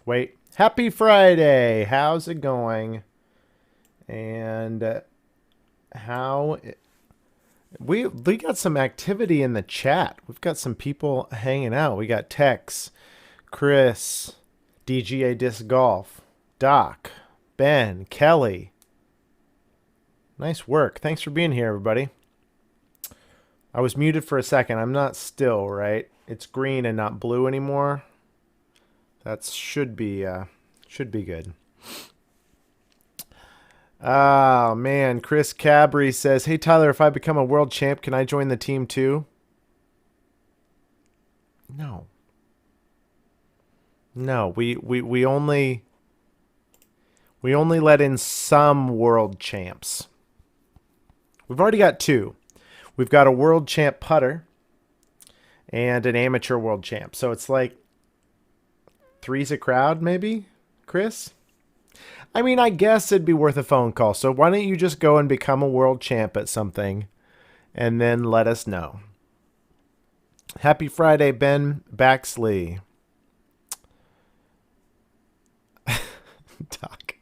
Wait. Happy Friday. How's it going? And how we got some activity in the chat. We've got some people hanging out. We got Tex, Chris, DGA Disc Golf, Doc, Ben, Kelly. Nice work. Thanks for being here, everybody. I was muted for a second. I'm not still, right? It's green and not blue anymore. That should be good. Oh, man. Chris Cabry says, hey, Tyler, if I become a world champ, can I join the team too? No. No, we only let in some world champs. We've already got two. We've got a world champ putter and an amateur world champ. So it's like three's a crowd, maybe, Chris? I mean, I guess it'd be worth a phone call. So why don't you just go and become a world champ at something and then let us know. Happy Friday, Ben Baxley. Doc.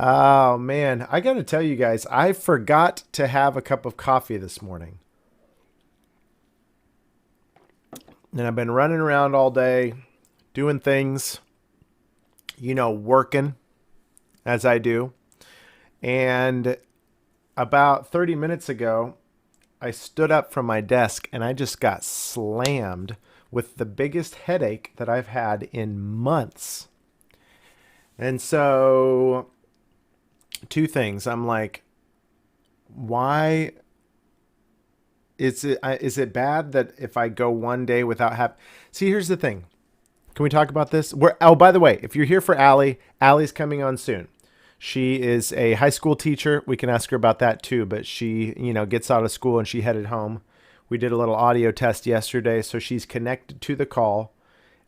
Oh, man. I got to tell you guys, I forgot to have a cup of coffee this morning. And I've been running around all day doing things, working as I do. And about 30 minutes ago, I stood up from my desk and I just got slammed with the biggest headache that I've had in months. And so, two things. I'm like, why is it bad that if I go one day without having... See, here's the thing. Can we talk about this? Oh, by the way, if you're here for Allie, Allie's coming on soon. She is a high school teacher. We can ask her about that too, but she, gets out of school and she headed home. We did a little audio test yesterday, so she's connected to the call.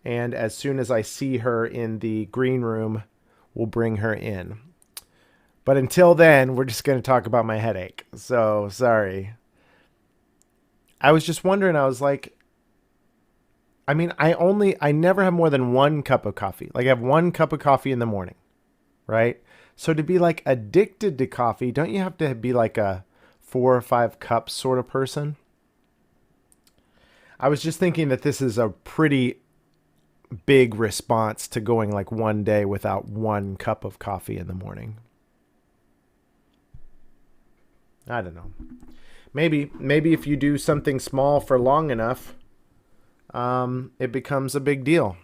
And as soon as I see her in the green room, we'll bring her in. But until then, we're just going to talk about my headache. So, sorry. I was just wondering, I was like, I never have more than one cup of coffee. Like I have one cup of coffee in the morning, right? So to be like addicted to coffee, don't you have to be like a 4 or 5 cups sort of person? I was just thinking that this is a pretty big response to going like one day without one cup of coffee in the morning. I don't know. Maybe if you do something small for long enough, it becomes a big deal.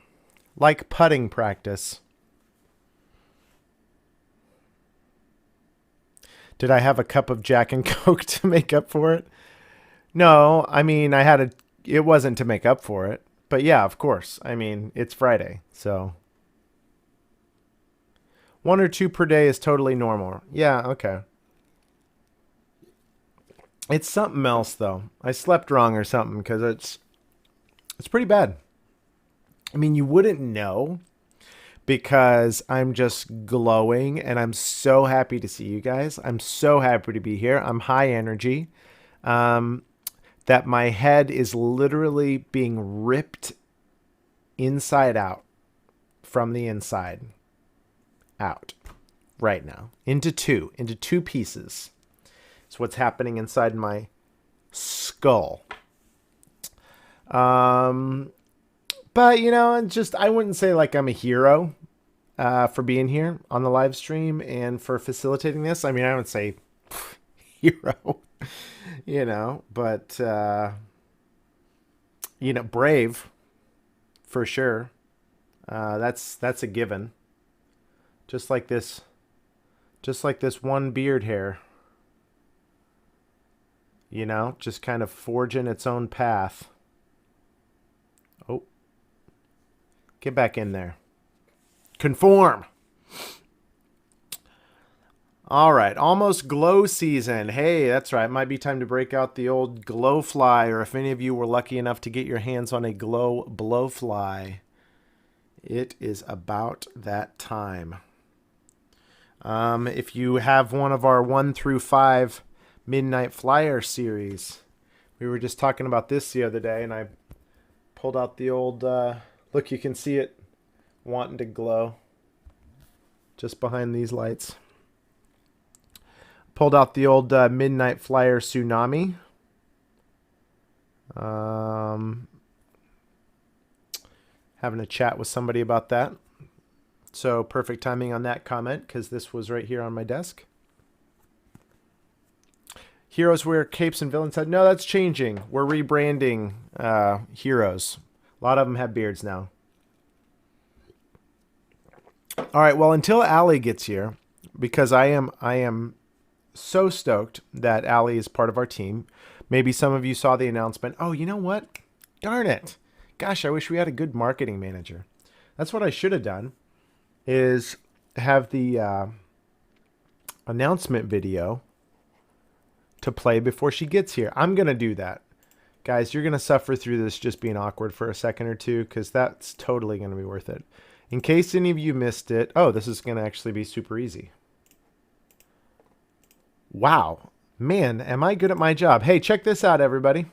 Like putting practice. Did I have a cup of Jack and Coke to make up for it? No, I mean, it wasn't to make up for it. But yeah, of course. I mean, it's Friday, so 1 or 2 per day is totally normal. Yeah, okay. It's something else though. I slept wrong or something because it's pretty bad. I mean, you wouldn't know because I'm just glowing and I'm so happy to see you guys. I'm so happy to be here. I'm high energy. That my head is literally being ripped inside out from the inside out right now into two pieces. It's what's happening inside my skull. But I wouldn't say like I'm a hero for being here on the live stream and for facilitating this. I mean, I would say hero, but brave for sure. That's a given. Just like this one beard hair. Just kind of forging its own path. Oh. Get back in there. Conform. All right. Almost glow season. Hey, that's right. Might be time to break out the old glow fly, or if any of you were lucky enough to get your hands on a glow blowfly, it is about that time. If you have one of our 1 through 5 Midnight Flyer series, we were just talking about this the other day, and I pulled out the old, look, you can see it wanting to glow just behind these lights. Pulled out the old Midnight Flyer Tsunami. Having a chat with somebody about that. So perfect timing on that comment because this was right here on my desk. Heroes wear capes and villains. No, that's changing. We're rebranding heroes. A lot of them have beards now. All right. Well, until Allie gets here, because I am so stoked that Allie is part of our team. Maybe some of you saw the announcement. Oh, you know what? Darn it. Gosh, I wish we had a good marketing manager. That's what I should have done, is have the announcement video to play before she gets here. I'm going to do that. Guys, you're going to suffer through this just being awkward for a second or two because that's totally going to be worth it. In case any of you missed it, oh, this is going to actually be super easy. Wow. Man, am I good at my job. Hey, check this out, everybody.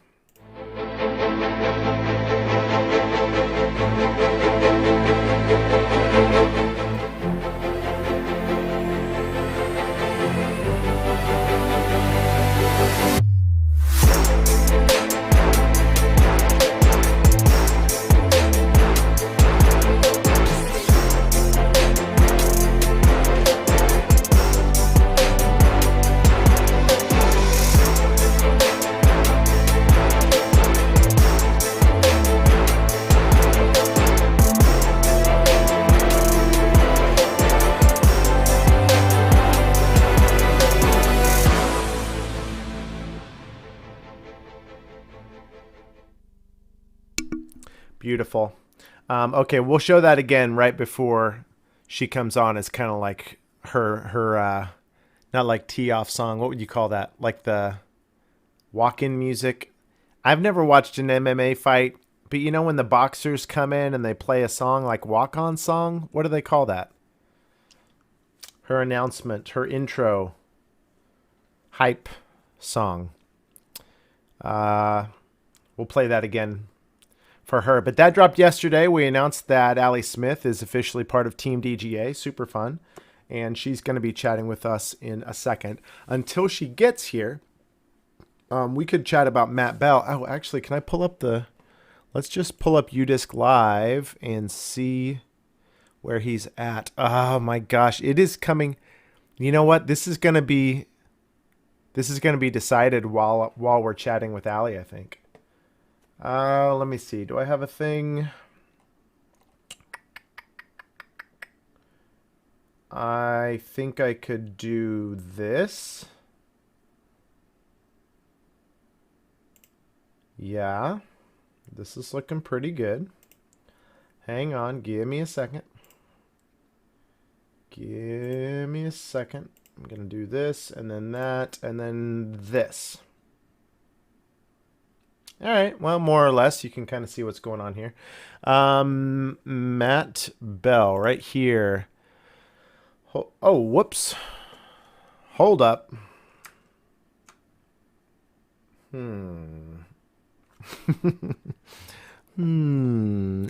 Beautiful. Okay, we'll show that again right before she comes on. It's kind of like her not like tee-off song. What would you call that? Like the walk-in music. I've never watched an MMA fight, but you know when the boxers come in and they play a song like walk-on song? What do they call that? Her announcement, her intro, hype song. We'll play that again for her. But that dropped yesterday. We announced that Allie Smith is officially part of Team DGA. Super fun. And she's going to be chatting with us in a second. Until she gets here, we could chat about Matt Bell. Oh, actually, can I pull up the... Let's just pull up UDisc Live and see where he's at. Oh, my gosh. It is coming... You know what? This is going to be decided while we're chatting with Allie, I think. Let me see. Do I have a thing? I think I could do this. Yeah. This is looking pretty good. Hang on. Give me a second. Give me a second. I'm going to do this and then that and then this. All right, well, more or less, you can kind of see what's going on here. Matt Bell, right here. Oh, whoops. Hold up.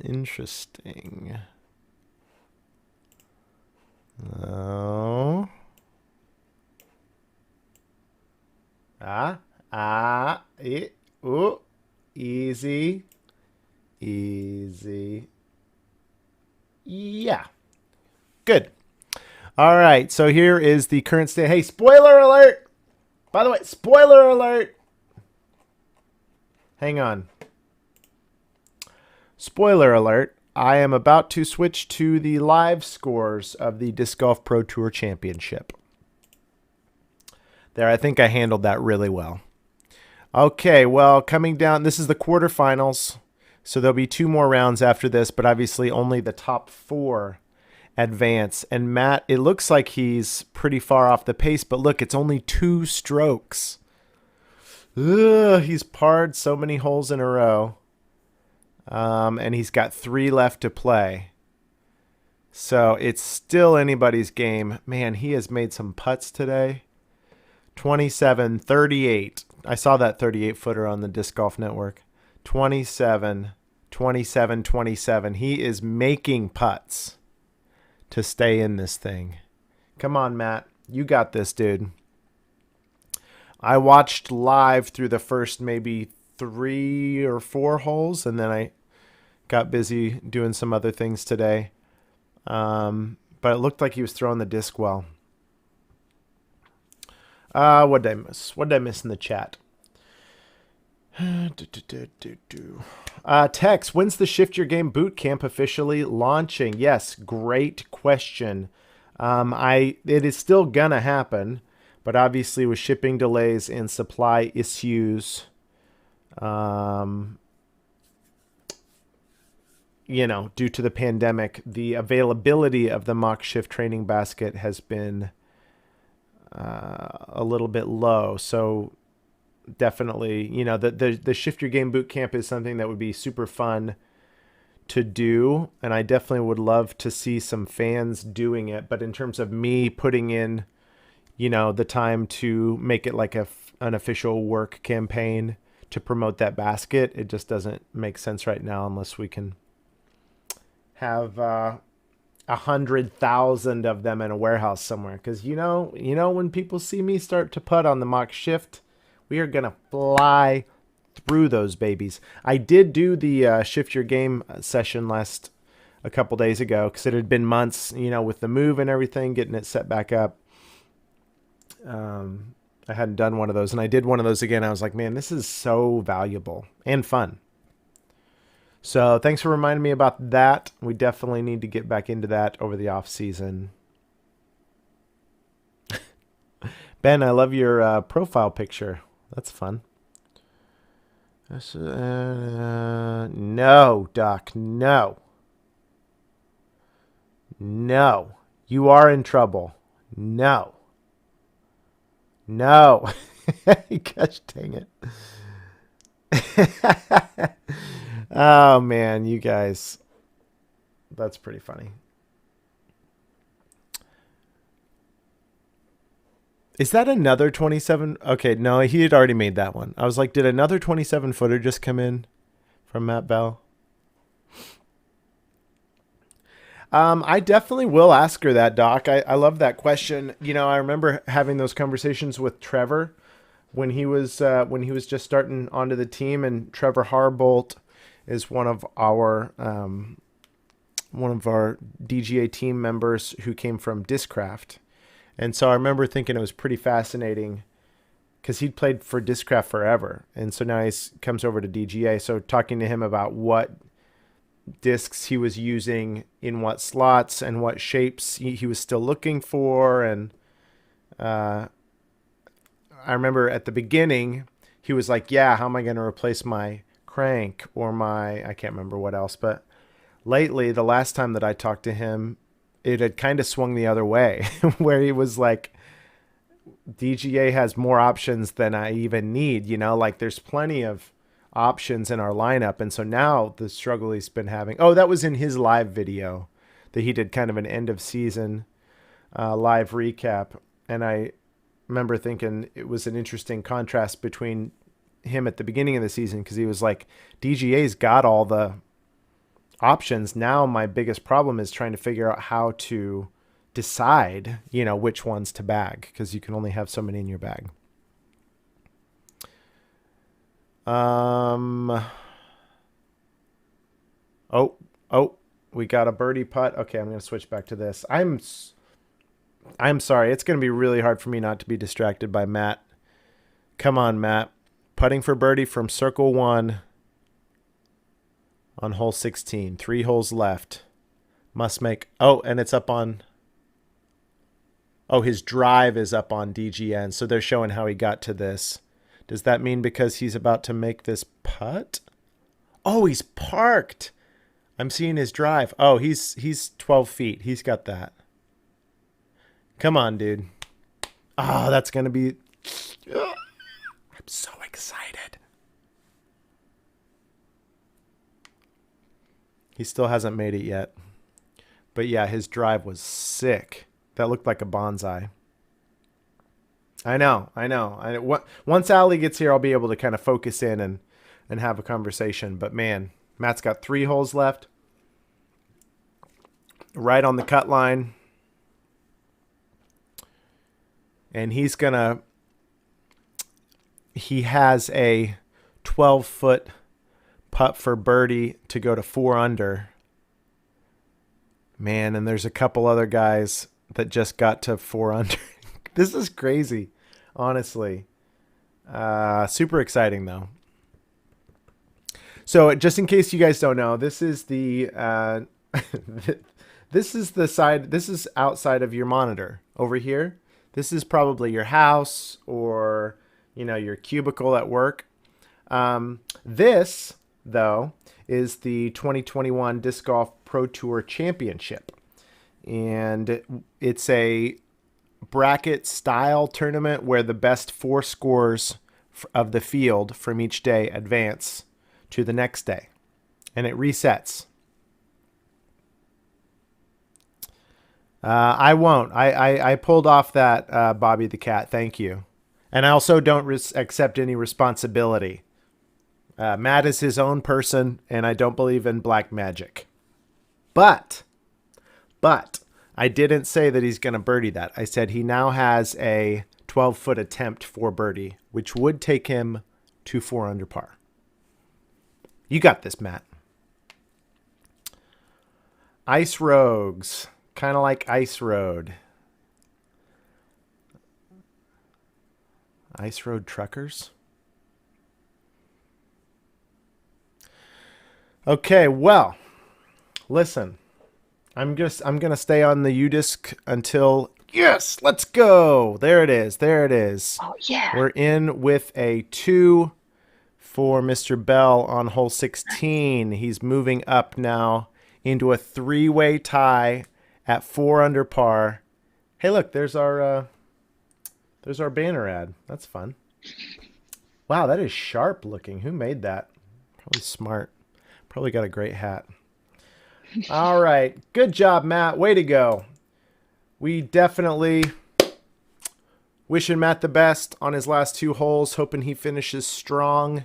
Interesting. Oh. Ooh. Easy. Yeah. Good. All right. So here is the current state. Hey, spoiler alert. By the way, spoiler alert. Hang on. Spoiler alert. I am about to switch to the live scores of the Disc Golf Pro Tour Championship. There, I think I handled that really well. Okay, well, coming down, this is the quarterfinals, so there'll be 2 more rounds after this, but obviously only the top 4 advance. And Matt, it looks like he's pretty far off the pace, but look, it's only 2 strokes. Ugh, he's parred so many holes in a row, and he's got 3 left to play. So it's still anybody's game. Man, he has made some putts today. 27, 38. I saw that 38-footer on the Disc Golf Network. 27, 27-27. He is making putts to stay in this thing. Come on, Matt. You got this, dude. I watched live through the first maybe 3 or 4 holes, and then I got busy doing some other things today. But it looked like he was throwing the disc well. What did I miss? What did I miss in the chat? Tex, when's the Shift Your Game boot camp officially launching? Yes, great question. It is still gonna happen, but obviously with shipping delays and supply issues, due to the pandemic, the availability of the mock shift training basket has been a little bit low. So definitely, the Shift Your Game boot camp is something that would be super fun to do, and I definitely would love to see some fans doing it. But in terms of me putting in, the time to make it like an official work campaign to promote that basket, it just doesn't make sense right now unless we can have 100,000 of them in a warehouse somewhere. Because when people see me start to putt on the mock shift, we are gonna fly through those babies. I did do the Shift Your Game session a couple days ago because it had been months, with the move and everything, getting it set back up. I hadn't done one of those, and I did one of those again. I was like, man, this is so valuable and fun. So thanks for reminding me about that. We definitely need to get back into that over the off season. Ben, I love your profile picture. That's fun. No, Doc, no. No. You are in trouble. No. No. Gosh dang it. Oh, man, you guys. That's pretty funny. Is that another 27? Okay, no, he had already made that one. I was like, did another 27-footer just come in from Matt Bell? I definitely will ask her that, Doc. I love that question. I remember having those conversations with Trevor when he was just starting onto the team, and Trevor Harbolt is one of our DGA team members who came from Discraft. And so I remember thinking it was pretty fascinating because he'd played for Discraft forever. And so now he comes over to DGA. So talking to him about what discs he was using in what slots and what shapes he was still looking for. And I remember at the beginning, he was like, yeah, how am I going to replace my crank or I can't remember what else. But lately, the last time that I talked to him, it had kind of swung the other way where he was like, DGA has more options than I even need, like there's plenty of options in our lineup. And so now the struggle he's been having, that was in his live video that he did, kind of an end of season live recap. And I remember thinking it was an interesting contrast between him at the beginning of the season, because he was like, DGA's got all the options. Now my biggest problem is trying to figure out how to decide, which ones to bag, because you can only have so many in your bag. We got a birdie putt. Okay, I'm going to switch back to this. I'm sorry. It's going to be really hard for me not to be distracted by Matt. Come on, Matt. Putting for birdie from circle 1 on hole 16. 3 holes left. Must make... and it's up on... his drive is up on DGN, so they're showing how he got to this. Does that mean because he's about to make this putt? He's parked. I'm seeing his drive. He's 12 feet. He's got that. Come on, dude. That's going to be... I'm so excited. He still hasn't made it yet. But yeah, his drive was sick. That looked like a bonsai. I know. Once Allie gets here, I'll be able to kind of focus in and have a conversation. But man, Matt's got 3 holes left. Right on the cut line. And he has a 12-foot putt for birdie to go to 4 under. Man, and there's a couple other guys that just got to 4 under. This is crazy, honestly. Super exciting, though. So just in case you guys don't know, this is the this is the side. This is outside of your monitor over here. This is probably your house or your cubicle at work. This though is the 2021 Disc Golf Pro Tour Championship, and it's a bracket style tournament where the best 4 scores of the field from each day advance to the next day, and it resets. I won't. I pulled off that, Bobby the Cat. Thank you. And I also don't accept any responsibility. Matt is his own person, and I don't believe in black magic. But I didn't say that he's going to birdie that. I said he now has a 12-foot attempt for birdie, which would take him to 4 under par. You got this, Matt. Ice Rogues. Kind of like Ice Road. Ice Road Truckers. Okay, well, listen. I'm gonna stay on the UDisc until yes, let's go. There it is. Oh yeah. We're in with a 2 for Mr. Bell on hole 16. He's moving up now into a 3-way tie at 4 under par. Hey, look, there's our banner ad. That's fun. Wow, that is sharp looking. Who made that? Probably smart. Probably got a great hat. All right. Good job, Matt. Way to go. We definitely wishing Matt the best on his last 2 holes, hoping he finishes strong.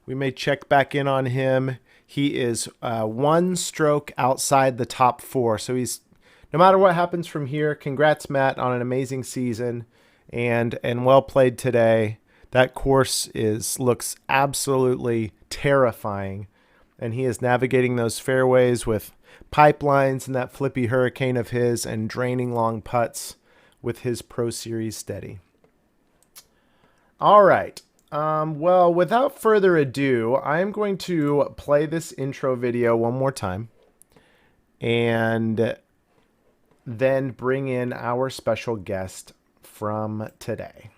We may check back in on him. He is 1 stroke outside the top 4. So he's, no matter what happens from here, congrats, Matt, on an amazing season and well played today. That course looks absolutely terrifying. And he is navigating those fairways with pipelines and that flippy hurricane of his and draining long putts with his Pro Series steady. All right. Well, without further ado, I'm going to play this intro video one more time and then bring in our special guest from today.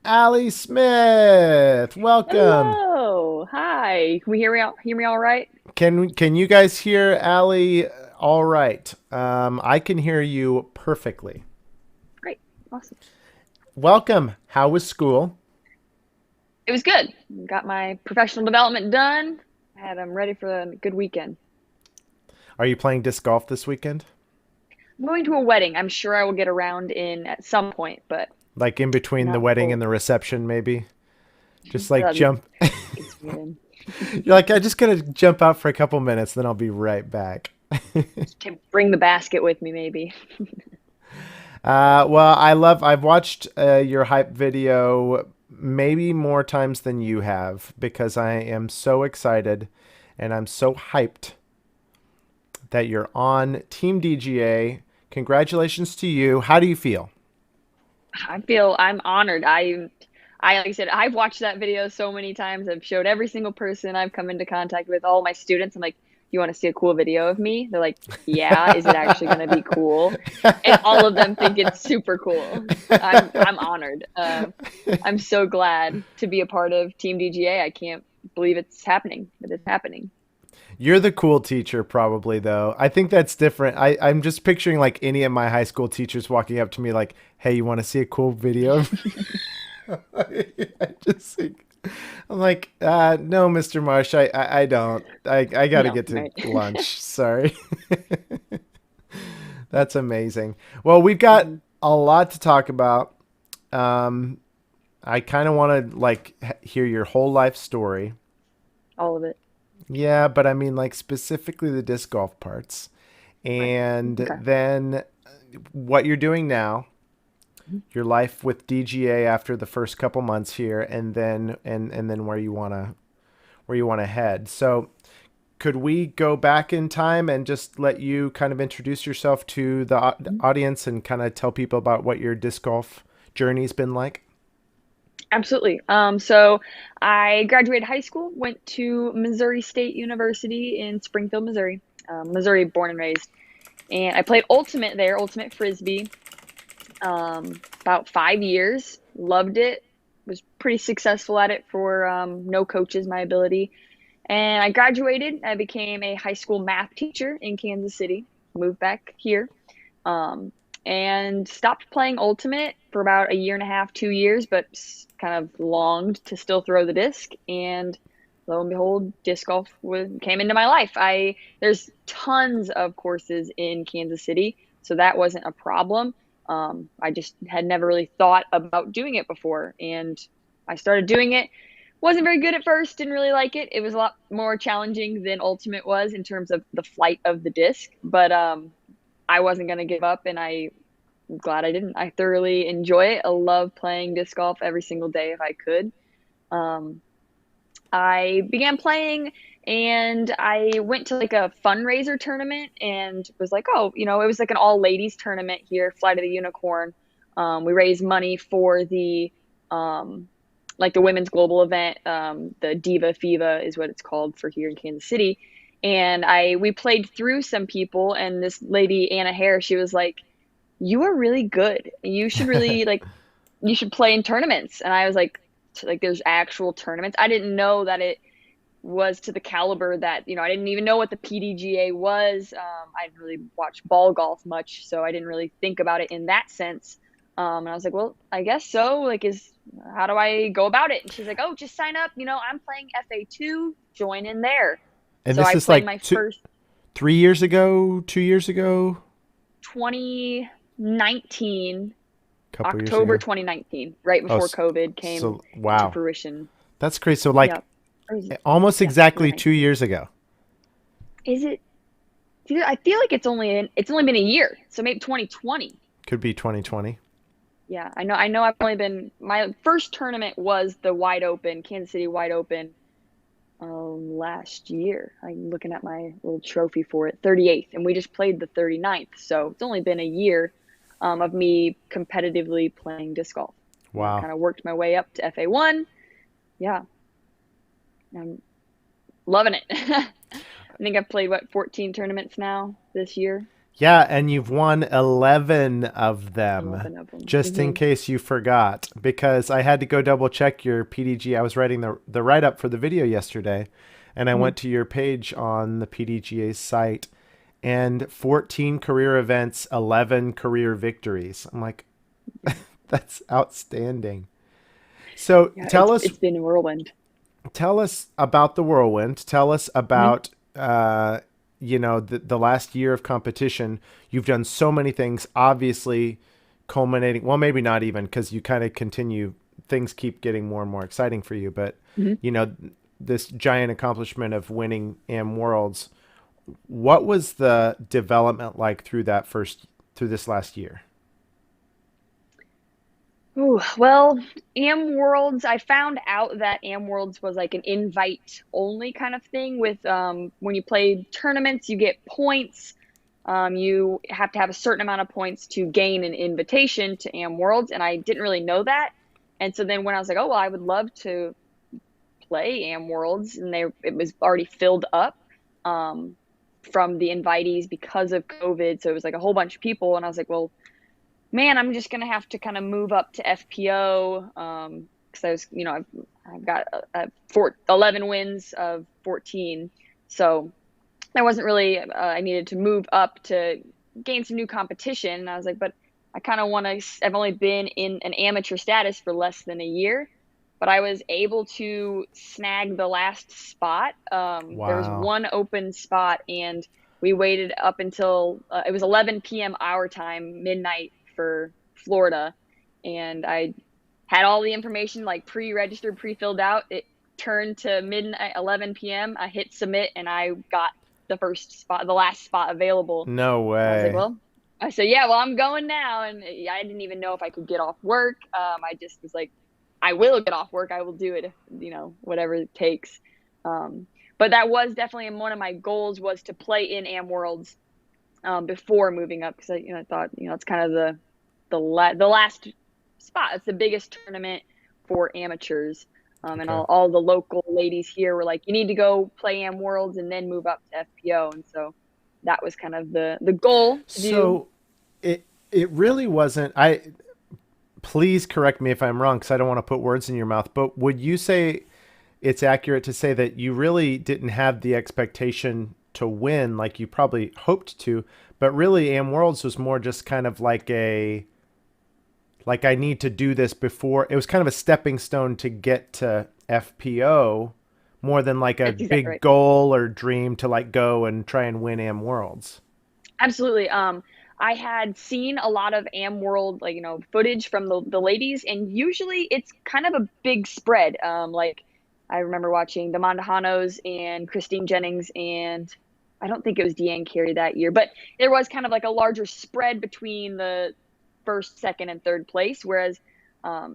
Allie Smith, welcome. Hello. Hi. Can we hear me all right? Can you guys hear Allie all right? I can hear you perfectly. Great. Awesome. Welcome. How was school? It was good. Got my professional development done. I'm ready for a good weekend. Are you playing disc golf this weekend? I'm going to a wedding. I'm sure I will get around in at some point, but Like in between the wedding and the reception, maybe? Just like jump. You're like, I just gotta jump out for a couple minutes, then I'll be right back. To bring the basket with me, maybe. Well, I've watched your hype video maybe more times than you have because I am so excited and I'm so hyped that you're on Team DGA. Congratulations to you. How do you feel? I'm honored. like I said, I've watched that video so many times. I've showed every single person I've come into contact with, all my students. I'm like, you want to see a cool video of me? They're like, yeah, is it actually going to be cool? And all of them think it's super cool. I'm honored. I'm so glad to be a part of Team DGA. I can't believe it's happening, but it's happening. You're the cool teacher, probably, though. I think that's different. I'm just picturing like any of my high school teachers walking up to me like, hey, you want to see a cool video? I just think, I'm like, no, Mr. Marsh, I don't. I got to No, get to right. lunch. Sorry. That's amazing. Well, we've got Mhm. a lot to talk about. Um, I kind of want to like hear your whole life story. All of it. Yeah, but I mean like specifically the disc golf parts. Right. And Okay. then what you're doing now, Mhm. your life with DGA after the first couple months here, and then where you want to head. So could we go back in time and just let you kind of introduce yourself to the Mhm. audience and kind of tell people about what your disc golf journey's been like? Absolutely. So I graduated high school, went to Missouri State University in Springfield, Missouri. Missouri, born and raised. And I played ultimate there, ultimate frisbee, about 5 years. Loved it. Was pretty successful at it for no coaches, my ability. And I graduated. I became a high school math teacher in Kansas City. Moved back here. Um, and stopped playing ultimate for about a year and a half, 2 years, but kind of longed to still throw the disc. And lo and behold, disc golf came into my life. I There's tons of courses in Kansas City, so that wasn't a problem. I just had never really thought about doing it before, and I started doing it. Wasn't very good at first, didn't really like it. It was a lot more challenging than ultimate was in terms of the flight of the disc, but I wasn't going to give up, and I'm glad I didn't. I thoroughly enjoy it. I love playing disc golf every single day if I could. Um, I began playing, and I went to like a fundraiser tournament and was like, oh, it was like an all ladies tournament here, Flight of the Unicorn. We raised money for the um, like the women's global event. The Diva FIVA is what it's called for here in Kansas City. And we played through some people, and this lady Anna Hare, she was like, "You are really good. You should really you should play in tournaments." And I was like there's actual tournaments. I didn't know that it was to the caliber that, I didn't even know what the PDGA was. I didn't really watch ball golf much, so I didn't really think about it in that sense. And I was like, well, I guess so. Like, how do I go about it? And she's like, oh, just sign up. I'm playing FA2, join in there. And So this I is played like my first 3 years ago, 2 years ago, 2019, a couple years October ago. 2019, right Oh, before COVID came so into wow, fruition. that's crazy. So like Yep. Or is it, almost yeah, exactly 2019. 2 years ago. Is it? Dude, I feel like it's only been a year, so maybe 2020. Could be 2020. Yeah, I know I've only been my first tournament was the Wide Open, Kansas City Wide Open, last year. I'm looking at my little trophy for it, 38th, and we just played the 39th. So it's only been a year of me competitively playing disc golf. Wow. Kind of worked my way up to FA1. Yeah, I'm loving it. I think I've played what 14 tournaments now this year. Yeah, and you've won 11 of them. 11 of them. Just in case you forgot, because I had to go double check your PDG. I was writing the write up for the video yesterday, and I Hmm. went to your page on the PDGA site, and 14 career events, 11 career victories. I'm like, that's outstanding. So Yeah, it's been a whirlwind. tell us about the whirlwind. Tell us Hmm. about the last year of competition. You've done so many things, obviously culminating. Well, maybe not even because you kind of continue. Things keep getting more and more exciting for you, but Hmm. you know this giant accomplishment of winning AM Worlds. What was the development like through this last year? Ooh, well, AM Worlds, I found out that AM Worlds was like an invite only kind of thing with when you play tournaments, you get points. You have to have a certain amount of points to gain an invitation to AM Worlds, and I didn't really know that. And so then when I was like, oh, well, I would love to play AM Worlds, and it was already filled up um, from the invitees because of COVID. So it was like a whole bunch of people, and I was like, well, man, I'm just gonna have to kind of move up to FPO because I was, I've got 11 wins of 14, so there wasn't really I needed to move up to gain some new competition. And I was like, but I kind of want to. I've only been in an amateur status for less than a year, but I was able to snag the last spot. There was Wow. one open spot, and we waited up until it was 11 p.m. our time, midnight for Florida, and I had all the information like pre-registered, pre-filled out. It turned to midnight, 11 p.m. I hit submit, and I got the first spot, the last spot available. No And I was like, way. well, I said, yeah, well, I'm going now. And I didn't even know if I could get off work. I just was like, I will get off work. I will do it, if, whatever it takes. But that was definitely one of my goals, was to play in AM Worlds before moving up, because I thought it's kind of the last spot. It's the biggest tournament for amateurs. And Okay. all the local ladies here were like, you need to go play AM Worlds and then move up to FPO. And so that was kind of the goal to do. So it really wasn't. I Please correct me if I'm wrong, because I don't want to put words in your mouth. But would you say it's accurate to say that you really didn't have the expectation to win like you probably hoped to, but really Am Worlds was more just kind of like I need to do this before. It was kind of a stepping stone to get to FPO more than like a That's exactly big right. goal or dream to like go and try and win Am Worlds. Absolutely. I had seen a lot of Am World, like, footage from the ladies, and usually it's kind of a big spread. Like I remember watching the Mondahanos and Christine Jennings, and I don't think it was Deanne Carey that year, but there was kind of like a larger spread between the first, second, and third place. Whereas,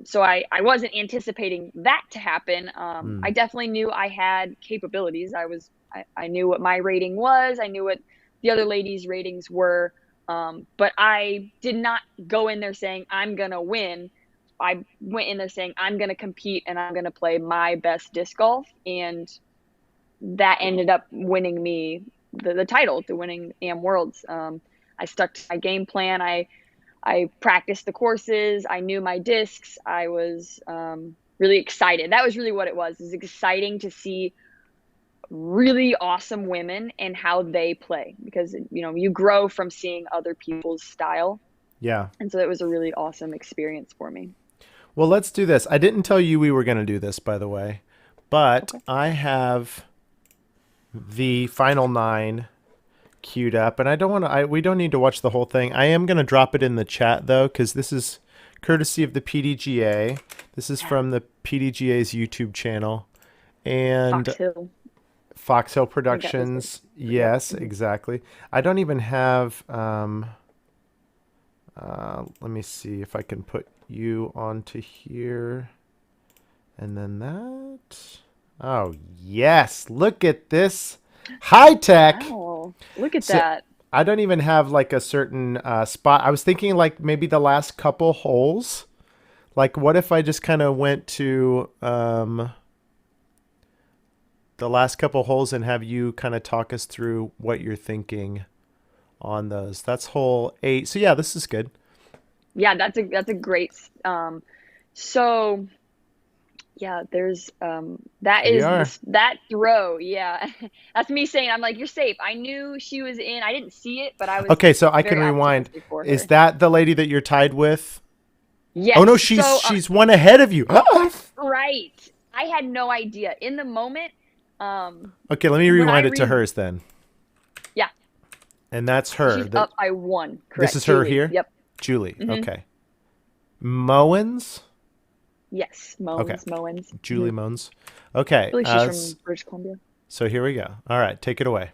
so I wasn't anticipating that to happen. I Hmm. definitely knew I had capabilities. I knew what my rating was. I knew what the other ladies' ratings were. But I did not go in there saying I'm gonna win. I went in there saying I'm gonna compete and I'm gonna play my best disc golf, and that ended up winning me the title, to winning AM Worlds. I stuck to my game plan. I practiced the courses. I knew my discs. I was really excited. That was really what it was. It was exciting to see really awesome women and how they play, because you grow from seeing other people's style, Yeah. and so it was a really awesome experience for me. Well, let's do this. I didn't tell you we were going to do this, by the way, but Okay. I have the final nine queued up, and I don't want to. We don't need to watch the whole thing. I am going to drop it in the chat though, because this is courtesy of the PDGA. This is Yeah. from the PDGA's YouTube channel and Fox Hill. Foxhill I think that was the. Productions. Yep. Yes, exactly. I don't even have. Let me see if I can put you onto here, and then that. Oh yes, look at this high tech. Wow. Look at So that. I don't even have like a certain spot. I was thinking like maybe the last couple holes. Like, what if I just kind of went to the last couple holes and have you kind of talk us through what you're thinking on those? That's hole 8. So yeah, this is good. Yeah, that's a great so yeah, there's that Here we is are. that throw. Yeah. That's me saying, I'm like, you're safe. I knew she was in. I didn't see it, but I was Okay, so I can very rewind. optimistic for Is her. that the lady that you're tied with? Oh no, Yes. she's she's one ahead of you. Right. I had no idea in the moment. Okay, let me When I rewind it to read, hers then. yeah. And that's So her. she's That up by one. This Correct. is her Julie. here. Yep. Julie. Hmm. Okay. Moens. Yes. Okay. Moens. Julie Moens. Okay. Believe she's from British Columbia. So here we go. All right, take it away.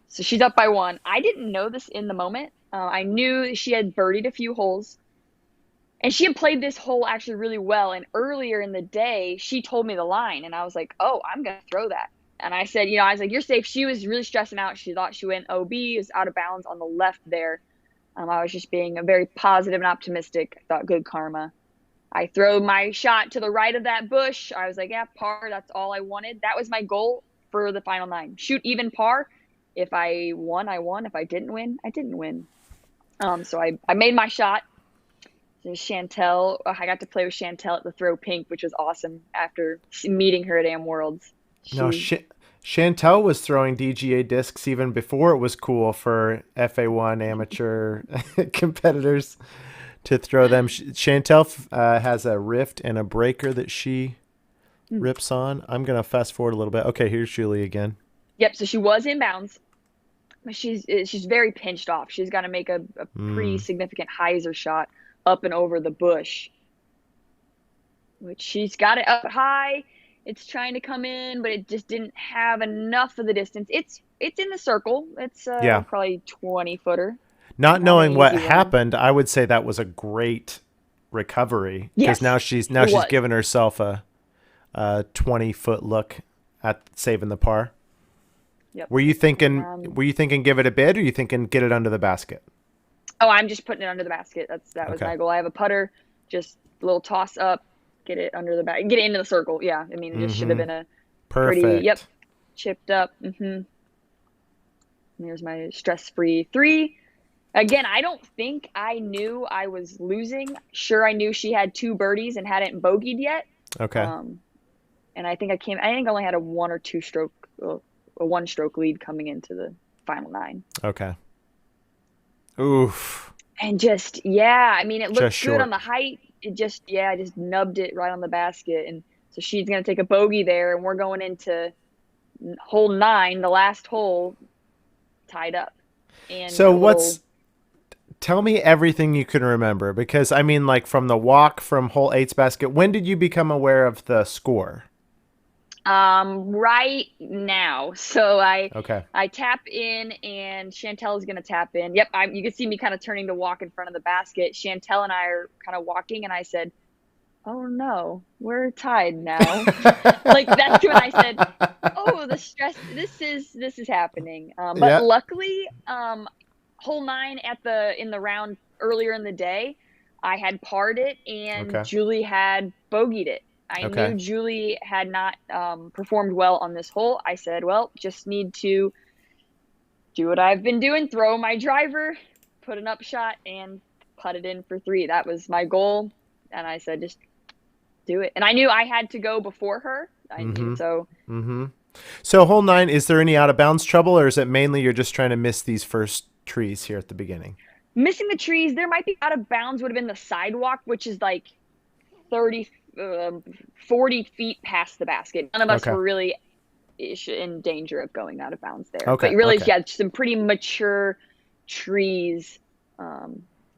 So she's up by one. I didn't know this in the moment. I knew she had birdied a few holes, and she had played this hole actually really well. And earlier in the day, she told me the line, and I was like, "Oh, I'm gonna throw that." And I said, I was like, "You're safe." She was really stressing out. She thought she went OB, was out of bounds on the left there. I was just being a very positive and optimistic. I thought good karma. I throw my shot to the right of that bush. I was like, yeah, par. That's all I wanted. That was my goal for the final nine. Shoot even par. If I won, I won. If I didn't win, I didn't win. So I made my shot. Chantel, I got to play with Chantel at the Throw Pink, which was awesome after meeting her at AM Worlds. No, She, Chantel was throwing DGA discs even before it was cool for FA1 amateur competitors to throw them. Chantel has a rift and a breaker that she rips on. I'm going to fast forward a little bit. Okay, here's Julie again. yep. So she was inbounds. She's very pinched off. She's got to make a pretty significant hyzer shot up and over the bush, which she's got it up high. It's trying to come in, but it just didn't have enough of the distance. It's in the circle. It's Yeah. probably 20-footer. Not Not knowing an what easy one. happened, I would say that was a great recovery because Yes, she's it was. given herself a 20-foot look at saving the par. Yep. Were you thinking give it a bid, or you thinking get it under the basket? Oh, I'm just putting it under the basket. That was Okay. my goal. I have a putter, just a little toss up, get it under the get it into the circle. Yeah, I mean, it just should have been a Perfect. pretty, yep, chipped up. Here's my stress-free three. Again, I don't think I knew I was losing. Sure, I knew she had 2 birdies and hadn't bogeyed yet. Okay. And I think I only had a 1 or 2 stroke, a 1-stroke lead coming into the final 9. Okay. Oof. And just, yeah, I mean, it looked Just good short. on the height. It just, yeah, I just nubbed it right on the basket. And so she's going to take a bogey there, and we're going into hole 9, the last hole, tied up. And So tell me everything you can remember, because I mean, like from the walk from hole 8's basket, when did you become aware of the score? Right now. So Okay. I tap in, and Chantel is gonna tap in. Yep, you can see me kind of turning to walk in front of the basket. Chantel and I are kind of walking, and I said, "Oh no, we're tied now." Like that's when I said, "Oh, the stress. This is happening." But Yeah. luckily, hole 9 in the round earlier in the day, I had parred it, and Okay. Julie had bogeyed it. I Okay. knew Julie had not performed well on this hole. I said, well, just need to do what I've been doing, throw my driver, put an upshot, and putt it in for 3. That was my goal. And I said, just do it. And I knew I had to go before her. I knew so. So hole 9, is there any out of bounds trouble, or is it mainly you're just trying to miss these first trees here at the beginning? Missing the trees, there might be out of bounds would have been the sidewalk, which is like 30, 40 feet past the basket. None of us Okay. were really in danger of going out of bounds there. Okay. But really, Okay. yeah, some pretty mature trees.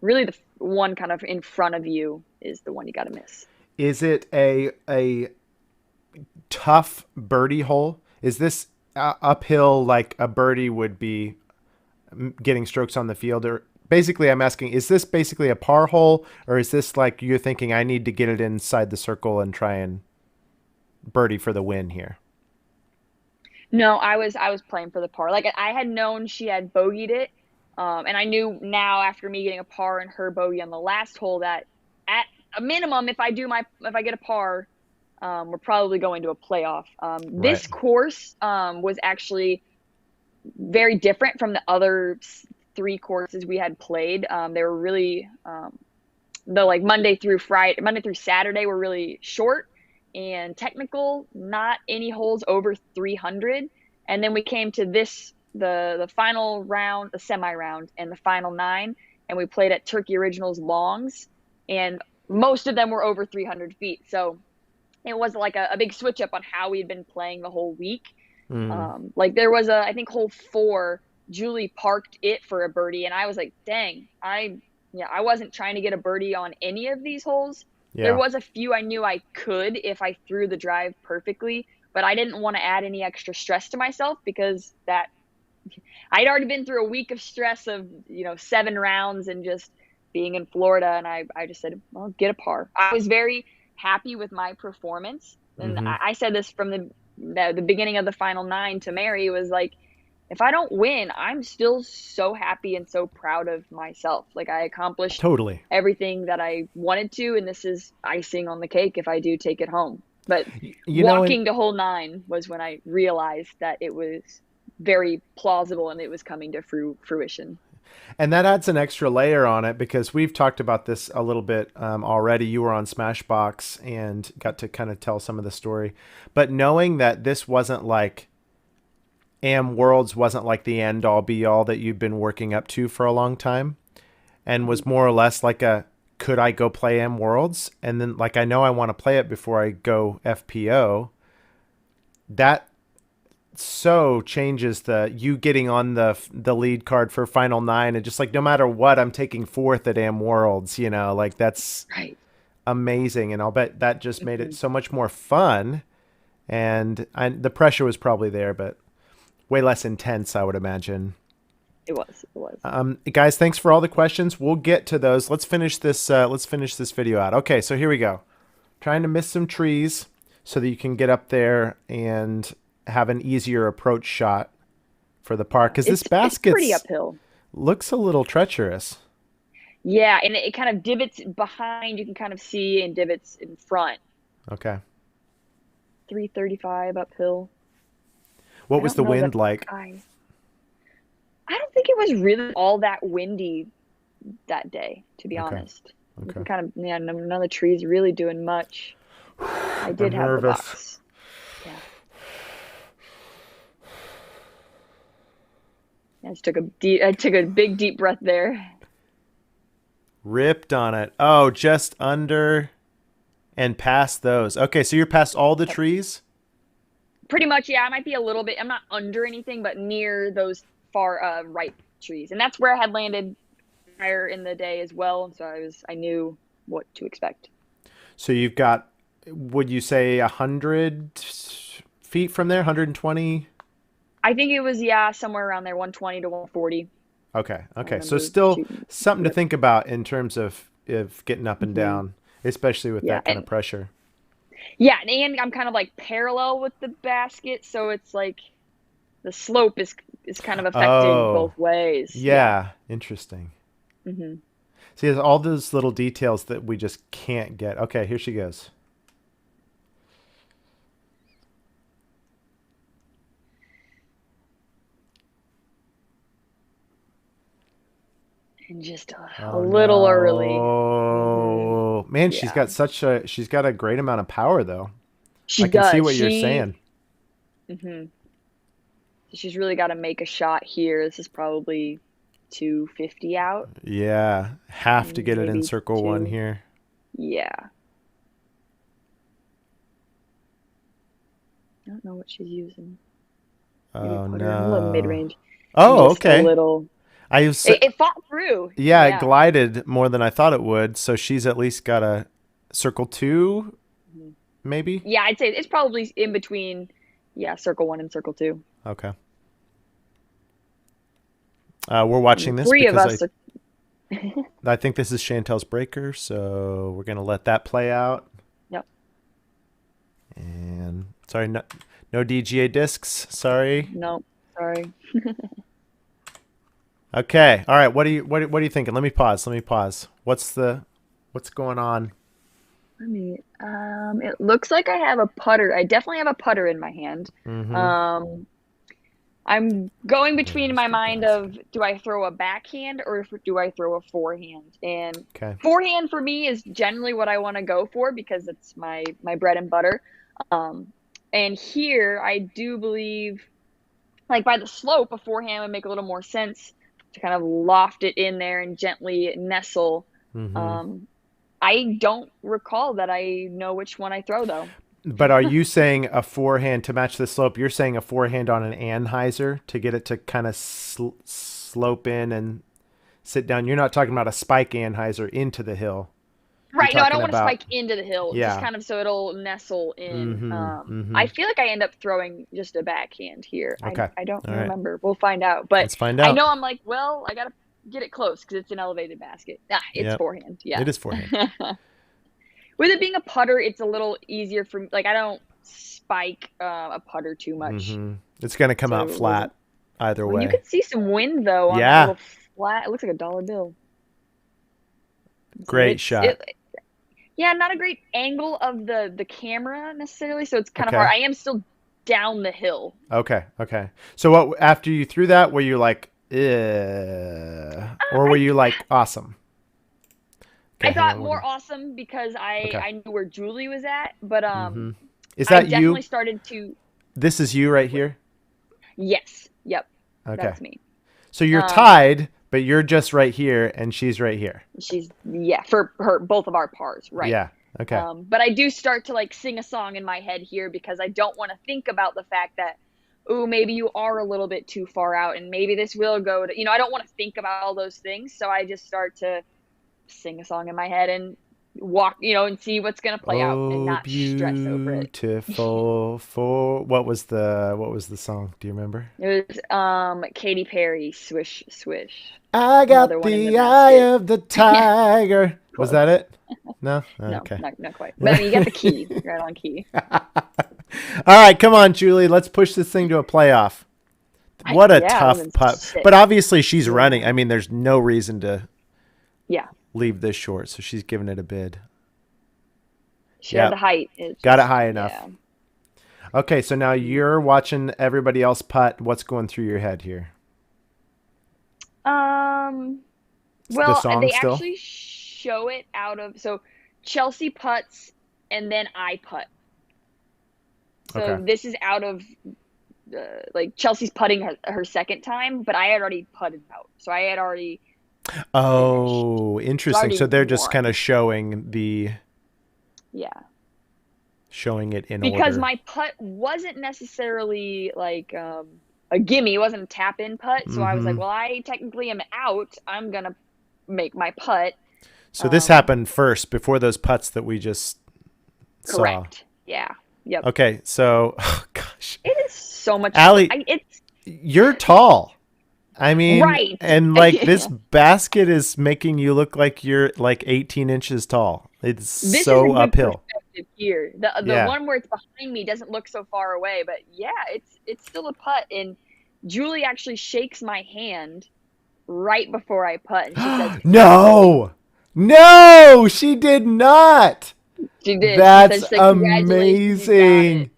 Really, the one kind of in front of you is the one you got to miss. Is it a tough birdie hole? Is this uphill like a birdie would be getting strokes on the field? Or basically, I'm asking, is this basically a par hole, or is this like you're thinking I need to get it inside the circle and try and birdie for the win here? No, I was playing for the par. Like I had known she had bogeyed it, and I knew now after me getting a par and her bogey on the last hole that at a minimum, if I get a par, we're probably going to a playoff. This Right. course was actually very different from the other 3 courses we had played. They were really the like Monday through Saturday were really short and technical, not any holes over 300. And then we came to the final round, the semi round, and the final 9, and we played at Turkey Originals Longs, and most of them were over 300 feet. So it was like a big switch up on how we had been playing the whole week. Like there was I think hole 4, Julie parked it for a birdie, and I was like, dang, I wasn't trying to get a birdie on any of these holes. Yeah. There was a few I knew I could if I threw the drive perfectly, but I didn't want to add any extra stress to myself because I'd already been through a week of stress of 7 rounds and just being in Florida, and I just said, well, get a par. I was very happy with my performance, and I said this from the beginning of the final 9 to Mary, was like, if I don't win, I'm still so happy and so proud of myself. Like I accomplished Totally. everything that I wanted to, and this is icing on the cake if I do take it home. But You know, and walking to hole 9 was when I realized that it was very plausible and it was coming to fruition. that adds an extra layer on it because we've talked about this a little bit already. You were on Smashbox and got to kind of tell some of the story, but knowing that this wasn't like AM Worlds wasn't like the end all be all that you've been working up to for a long time, and was more or less like a could I go play AM Worlds, and then like I know I want to play it before I go FPO. That so changes the you getting on the lead card for Final 9, and just like no matter what, I'm taking fourth at AM Worlds. You know, like that's Right. amazing, and I'll bet that just made it Hmm. so much more fun. And the pressure was probably there, but way less intense, I would imagine. It was. It was. Guys, thanks for all the questions. We'll get to those. Let's finish this. Let's finish this video out. Okay, so here we go. Trying to miss some trees so that you can get up there and have an easier approach shot for the park. Yeah. Because this It's pretty basket's uphill. looks a little treacherous. Yeah, and it kind of divots behind, you can kind of see, and divots in front. Okay. 335 uphill. What I was don't the know that wind like? I don't think it was really all that windy that day, to be Okay. honest. You Okay. can kind of, yeah, none of the trees really doing much. I did I'm have the nervous. box. Yeah. I took a big deep breath there. Ripped on it. Oh, just under and past those. Okay, so you're past all the Yep. trees? Pretty much, yeah, I might be a little bit, I'm not under anything, but near those far right trees. And that's where I had landed prior in the day as well, so I knew what to expect. So you've got, would you say 100 feet from there? 120? I think it was, yeah, somewhere around there, 120 to 140. Okay. I Okay. So remember still shooting. something to Yep. think about in terms of getting up and Hmm. down, especially with Yeah, that kind of pressure. and I'm kind of like parallel with the basket, so it's like the slope is kind of affecting Oh, both ways. Yeah. yeah. Interesting. Hmm. See, there's all those little details that we just can't get. Okay, here she goes. And just a Oh little early. Hmm. no. Man, Yeah, she's got a great amount of power though. she I can see does. what you're saying. Hmm she's really got to make a shot here. This is probably 250 out, Yeah. Have to get it in maybe circle one two. here. Yeah. I don't know what she's using. Maybe Oh putter, a little mid no. range, Oh, just a okay. little. I was It fought through. Yeah, it Yeah. glided more than I thought it would. So she's at least got a circle two, Mhm. maybe. Yeah, I'd say it's probably in between, yeah, circle 1 and circle 2. Okay. We're And the watching this three of because us are. I think this is Chantel's breaker, so we're gonna let that play out. Yep. And sorry, no DGA discs. Sorry. No, sorry. Okay. All right. What are you thinking? Let me pause. Let me pause. What's going on? It looks like I have a putter. I definitely have a putter in my hand. Mm-hmm. Um, I'm going between in Where's my the mind of basket? do I throw a backhand or do I throw a forehand? And Okay. forehand for me is generally what I want to go for because it's my bread and butter. Um, and here I do believe, like by the slope, a forehand would make a little more sense to kind of loft it in there and gently nestle. Mm-hmm. Um, I don't recall that I know which one I throw though. But are you saying a forehand to match the slope? You're saying a forehand on an anhyzer to get it to kind of slope in and sit down. You're not talking about a spike anhyzer into the hill. You're Right, no, I don't talking want to about spike into the hill, just yeah. kind of so it'll nestle in. Mm-hmm. Mm-hmm. I feel like I end up throwing just a backhand here. Okay. I don't All right. remember. We'll find out. But Let's find I out. know I'm like, well, I gotta get it close because it's an elevated basket. Ah, it's Yep. forehand. Yeah. It is forehand. With it being a putter, it's a little easier for me. Like I don't spike a putter too much, Mm-hmm. It's gonna come so out it wasn't. flat. either Well, you way. could see some wind though on that Yeah, little flat. It looks like a dollar bill. So great shot. yeah, not a great angle of the camera necessarily, so it's kind of hard. Okay. I am still down the hill. Okay. Okay. So what after you threw that, were you like, or were I you like, awesome? Okay, I hang thought on. We're more gonna. awesome because Okay. I knew where Julie was at, but Mm-hmm. Is I that definitely you? started to. This is you right here. Yes, yep, Okay. that's me. So you're Um, tied, but you're just right here, and she's right here. she's yeah for her both of our pars, right? Yeah. Okay. But I do start to like sing a song in my head here because I don't want to think about the fact that, oh, maybe you are a little bit too far out and maybe this will go to, I don't want to think about all those things. So I just start to sing a song in my head and walk, and see what's going to play out and Oh, not stress over it. beautiful for what was the song? Do you remember? It was Katy Perry, Swish Swish. I Another got one in the the eye basket. of the Yeah, tiger. Was close. that it? No? No, Okay. not quite. But I mean, you got the key, right on key. All right, come on, Julie. Let's push this thing to a playoff. What a Yeah, that would tough have been putt. sick. But obviously she's running. Yeah. I mean, there's no reason to Yeah. leave this short, so she's giving it a bid. She had the Yep. height. It Got it just, high enough. yeah. Okay, so now you're watching everybody else putt. What's going through your head here? Um, The well, song they still? actually show it out of, so Chelsea putts and then I putt. Okay. So this is out of like Chelsea's putting her second time, but I had already putted out. So I had already finished. Oh, So I interesting. already So they're just kind won. of Yeah. showing it in Because order. my putt wasn't necessarily like a gimme, it wasn't a tap in putt. So I was like, Mm-hmm. well, I technically am out. I'm gonna make my putt. So this Um, happened first before those putts that we just saw. Correct. Yeah. Yep. Okay, so oh gosh, It is so much fun. Allie, It's you're tall. I mean, right. and like this basket is making you look like you're like 18 inches tall. It's This is a so good uphill. perspective here. The Yeah. one where it's behind me doesn't look so far away, but yeah, it's still a putt. And Julie actually shakes my hand right before I putt, and she says, No, no, she did not. she did. That's She said, congratulations, you got it. amazing.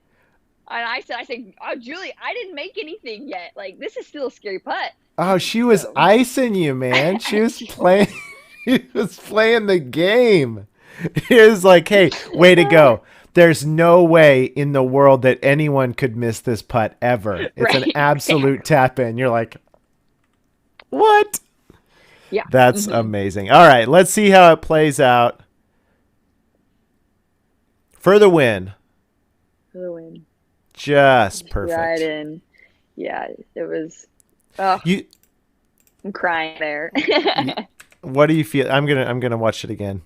And I said, oh, Julie, I didn't make anything yet. Like, this is still a scary putt. Oh, she was So, icing you, man. She was playing. She was playing the game. It was like, hey, way to go. There's no way in the world that anyone could miss this putt ever. It's an right. absolute tap in. You're like, what? Yeah. That's amazing. All right, let's see how it plays out for the win. For the win. Just Right perfect. in. Yeah, it was. Oh, You, I'm crying there. what do you feel? I'm gonna watch it again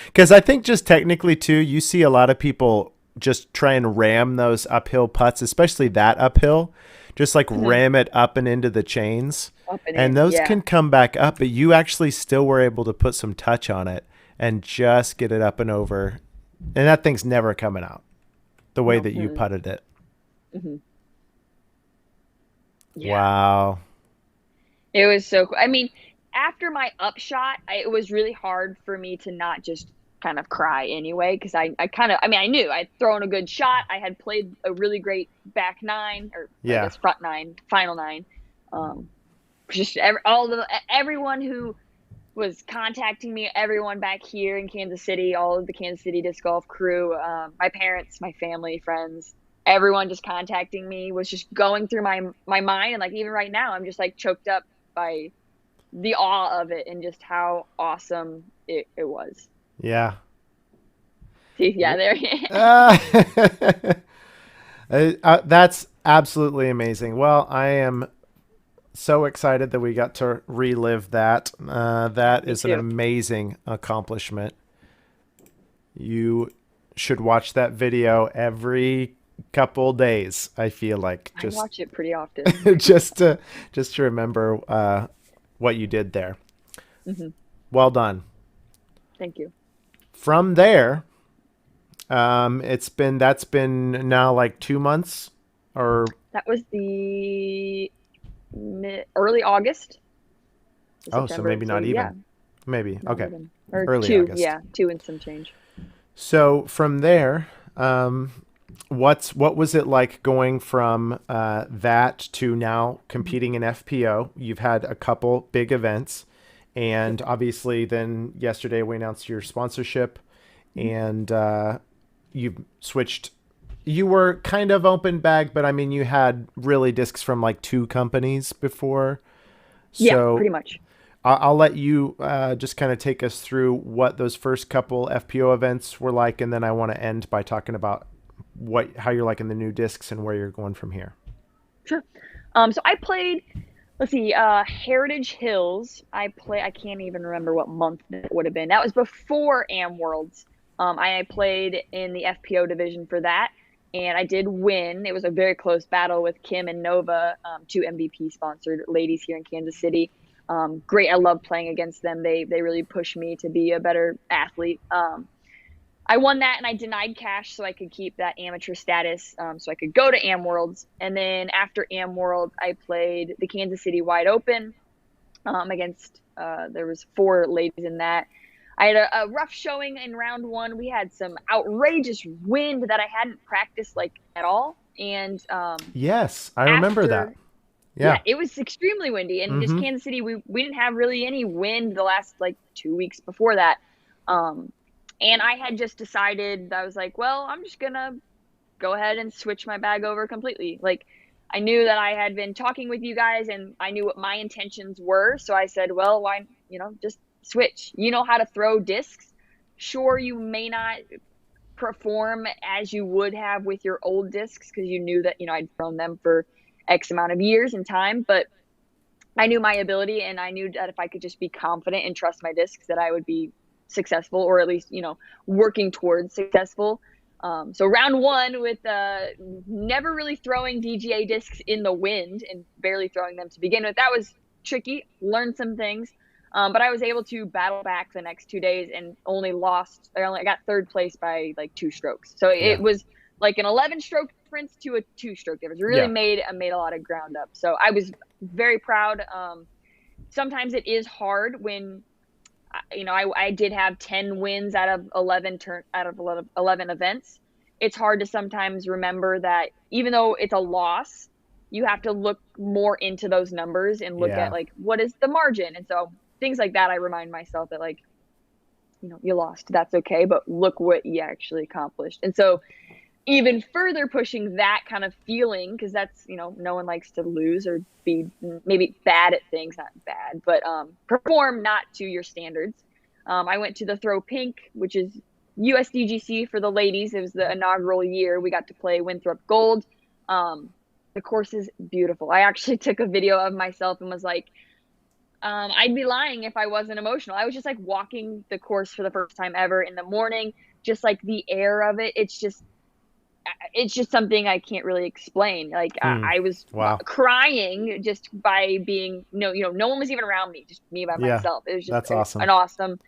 because I think just technically too, you see a lot of people just try and ram those uphill putts, especially that uphill, just like Mhm. ram it up and into the chains, Up and and in. those Yeah. can come back up. But you actually still were able to put some touch on it and just get it up and over, and that thing's never coming out the way No. that you putted it. Hmm. Yeah. Wow. It was so cool. I mean, after my upshot, it was really hard for me to not just kind of cry anyway, because I kind of, I mean, I knew I'd thrown a good shot. I had played a really great back nine, or I Yeah. guess front nine, final nine. Um, just everyone who was contacting me, everyone back here in Kansas City, all of the Kansas City disc golf crew, my parents, my family, friends, everyone just contacting me was just going through my mind. And like even right now, I'm just like choked up by the awe of it and just how awesome it was. Yeah. See, yeah, there. That's absolutely amazing. Well, I am so excited that we got to relive that. That Me is an too. amazing accomplishment. You should watch that video every couple days. I feel like I just watch it pretty often. just to remember what you did there. Hmm. Well done. Thank you. From there, that's been now like 2 months or That was the early August, Oh, so September. maybe So not yeah, even. Maybe. not Okay. even, or Early two. August. Yeah, two and some change. So from there, what was it like going from that to now Mhm. competing in FPO? You've had a couple big events, Yep. and obviously, then yesterday we announced your sponsorship, Mhm. and you've switched. You were kind of open bag, but I mean, you had really discs from like two companies before. Yeah, So pretty much. I'll let you just kind of take us through what those first couple FPO events were like, and then I want to end by talking about how you're liking the new discs and where you're going from here. Sure. So I played, let's see, Heritage Hills. I can't even remember what month that would have been. That was before AM Worlds. I played in the FPO division for that, and I did win. It was a very close battle with Kim and Nova, two MVP sponsored ladies here in Kansas City. Great. I love playing against them. They really pushed me to be a better athlete. I won that and I denied cash so I could keep that amateur status, so I could go to AM Worlds. And then after AM Worlds, I played the Kansas City Wide Open against, there was four ladies in that. I had a rough showing in round one. We had some outrageous wind that I hadn't practiced like at all. And Yes, I remember that. after, yeah, Yeah. it was extremely windy. And just Mm-hmm. Kansas City, we didn't have really any wind the last like 2 weeks before that. Um, and I had just decided, I was like, well, I'm just gonna go ahead and switch my bag over completely. Like, I knew that I had been talking with you guys and I knew what my intentions were. So I said, well, why, just switch. You know how to throw discs. Sure, you may not perform as you would have with your old discs because you knew that, I'd thrown them for X amount of years and time, but I knew my ability and I knew that if I could just be confident and trust my discs that I would be successful, or at least, working towards successful. So round one with never really throwing DGA discs in the wind and barely throwing them to begin with. That was tricky, learned some things. But I was able to battle back the next 2 days and I got third place by like 2 strokes. So Yeah. it was like an 11 stroke difference to a 2 stroke difference. It really Yeah. made a lot of ground up. So I was very proud. Sometimes it is hard when, I did have 10 wins out of 11 events. It's hard to sometimes remember that even though it's a loss, you have to look more into those numbers and look at Yeah. like what is the margin. And so things like that, I remind myself that like, you lost, that's okay, but look what you actually accomplished. And so even further pushing that kind of feeling, because that's, no one likes to lose or be maybe bad at things, not bad, but perform not to your standards. I went to the Throw Pink, which is USDGC for the ladies. It was the inaugural year. We got to play Winthrop Gold. The course is beautiful. I actually took a video of myself and was like, I'd be lying if I wasn't emotional. I was just like walking the course for the first time ever in the morning, just like the air of it. It's just something I can't really explain. Like Hmm. I was Wow. crying just by being no one was even around me, just me by Yeah. myself. It was just That's awesome. an awesome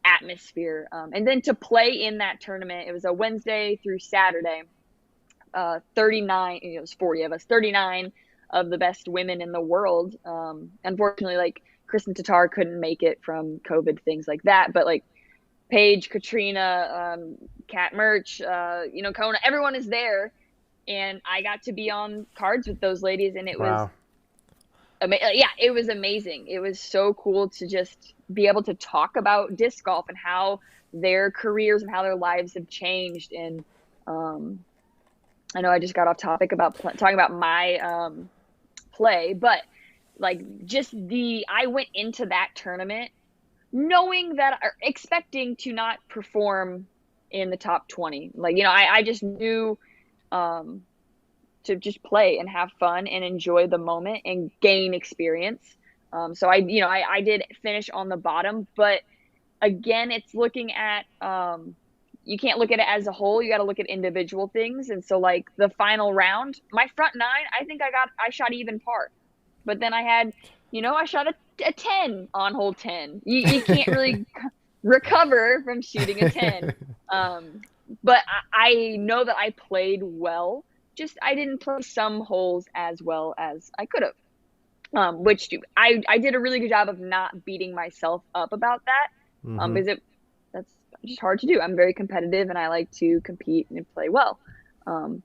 atmosphere. And then to play in that tournament, it was a Wednesday through Saturday. 39, it was 40 of us, 39 of the best women in the world. Unfortunately, like Kristen Tatar couldn't make it from COVID, things like that. But like Paige, Katrina, Kat Merch, Kona, everyone is there. And I got to be on cards with those ladies, and it was, Wow. yeah, it was amazing. It was so cool to just be able to talk about disc golf and how their careers and how their lives have changed. And um, I know I just got off topic about talking about my play, but like I went into that tournament knowing that, or expecting to not perform in the top 20. Like, I just knew um, to just play and have fun and enjoy the moment and gain experience. So I did finish on the bottom, but again, it's looking at, you can't look at it as a whole. You got to look at individual things. And so like the final round, my front nine, I think I shot even par, but then I shot a 10 on hole 10. You can't really recover from shooting a 10. Um, but I know that I played well. just I didn't play some holes as well as I could have. Which I did a really good job of not beating myself up about that. Mm-hmm. Because that's just hard to do. I'm very competitive and I like to compete and play well.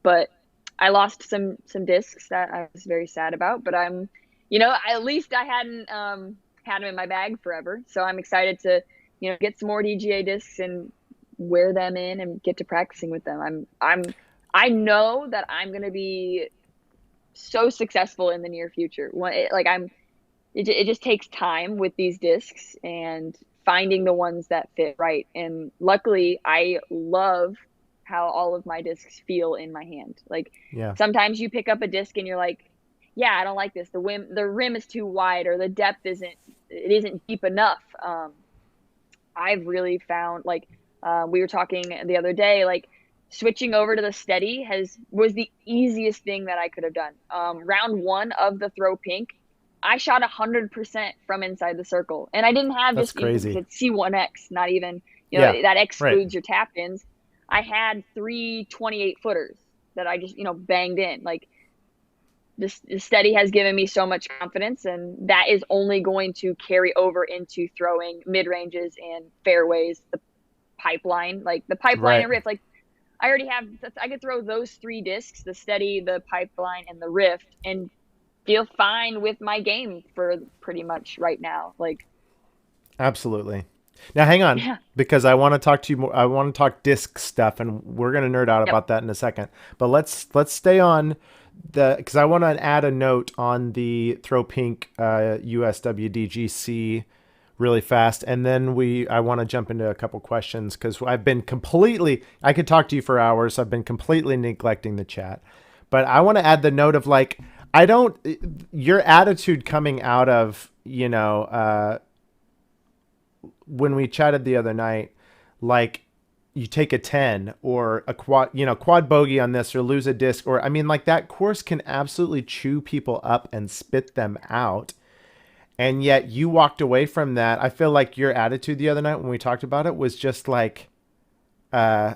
But I lost some discs that I was very sad about, but at least I hadn't had them in my bag forever. So I'm excited to, get some more DGA discs and wear them in and get to practicing with them. I know that I'm going to be so successful in the near future. It just takes time with these discs and finding the ones that fit right. And luckily, I love how all of my discs feel in my hand. Like Yeah. sometimes you pick up a disc and you're like, yeah, I don't like this. The rim is too wide, or the depth isn't deep enough. I've really found, like, we were talking the other day, like switching over to the steady was the easiest thing that I could have done. Round one of the throw pink, I shot 100% from inside the circle, and I didn't have That's just because crazy. it's C1X, not even, Yeah. that Right. excludes your tap ins. I had three 28 footers that I just, banged in. Like this steady has given me so much confidence, and that is only going to carry over into throwing mid ranges and fairways, the pipeline, like the pipeline Right. and rift. Like I could throw those three discs, the steady, the pipeline, and the rift, and feel fine with my game for pretty much right now. Like, Absolutely. Now, hang on, yeah, because I want to talk to you more. I want to talk disc stuff, and we're going to nerd out yep, about that in a second. But let's stay on because I want to add a note on the Throw Pink USWDGC really fast, and then I want to jump into a couple questions because I've been completely. I could talk to you for hours. I've been completely neglecting the chat, but I want to add the note of like I don't your attitude coming out of when we chatted the other night, like you take a 10 or a quad bogey on this or lose a disc, or I mean, like that course can absolutely chew people up and spit them out. And yet you walked away from that. I feel like your attitude the other night when we talked about it was just like uh,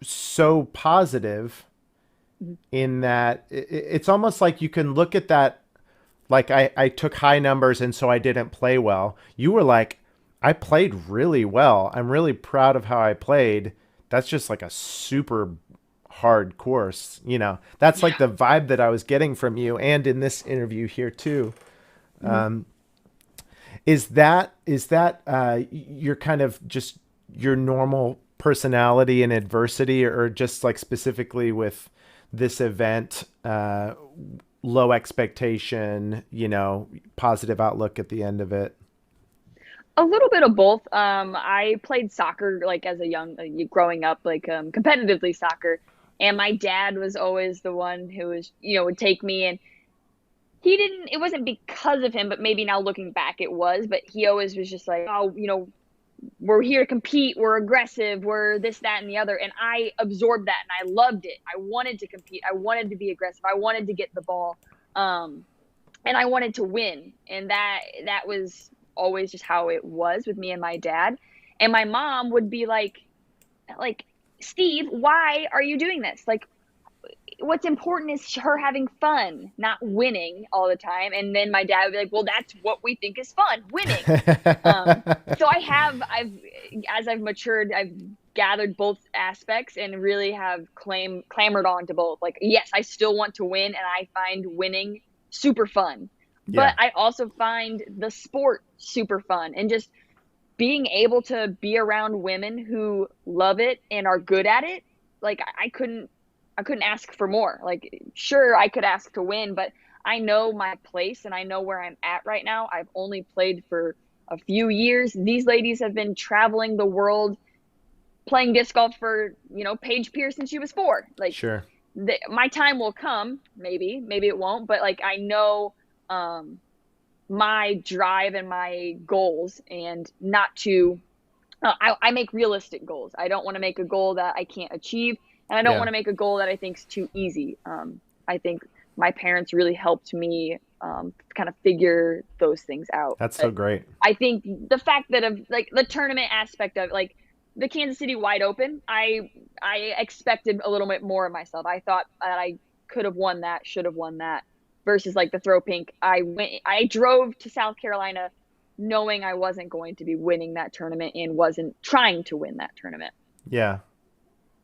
so positive in that it's almost like you can look at that like I took high numbers and so I didn't play well. You were like, I played really well. I'm really proud of how I played. That's just like a super hard course. That's like yeah. the vibe that I was getting from you and in this interview here too. Mhm. Is that your kind of just your normal personality in adversity or just like specifically with this event, low expectation, positive outlook at the end of it? A little bit of both. I played soccer like as a growing up, like competitively soccer, and my dad was always the one who was, would take me, and he didn't. It wasn't because of him, but maybe now looking back, it was. But he always was just like, oh, we're here to compete. We're aggressive. We're this, that, and the other. And I absorbed that and I loved it. I wanted to compete. I wanted to be aggressive. I wanted to get the ball. Um, and I wanted to win. And that was always just how it was with me and my dad. And my mom would be like, Steve, why are you doing this? Like, what's important is her having fun, not winning all the time. And then my dad would be like, well, that's what we think is fun, winning. So as I've matured, I've gathered both aspects and really have clamored on to both. Like, yes, I still want to win, and I find winning super fun, Yeah. but I also find the sport super fun, and just being able to be around women who love it and are good at it. Like, I couldn't ask for more. Like, sure, I could ask to win, but I know my place and I know where I'm at right now. I've only played for a few years. These ladies have been traveling the world playing disc golf for, Paige Pierce since she was 4. Like, Sure. my time will come, maybe it won't, but like I know um my drive and my goals, and not to I make realistic goals. I don't want to make a goal that I can't achieve, and I don't Yeah. want to make a goal that I think's too easy. I think my parents really helped me kind of figure those things out. That's so But great. I think the fact that of like the tournament aspect of like the Kansas City wide open. I expected a little bit more of myself. I thought that I could have won that, should have won that, versus like the throw pink. I drove to South Carolina knowing I wasn't going to be winning that tournament and wasn't trying to win that tournament. Yeah.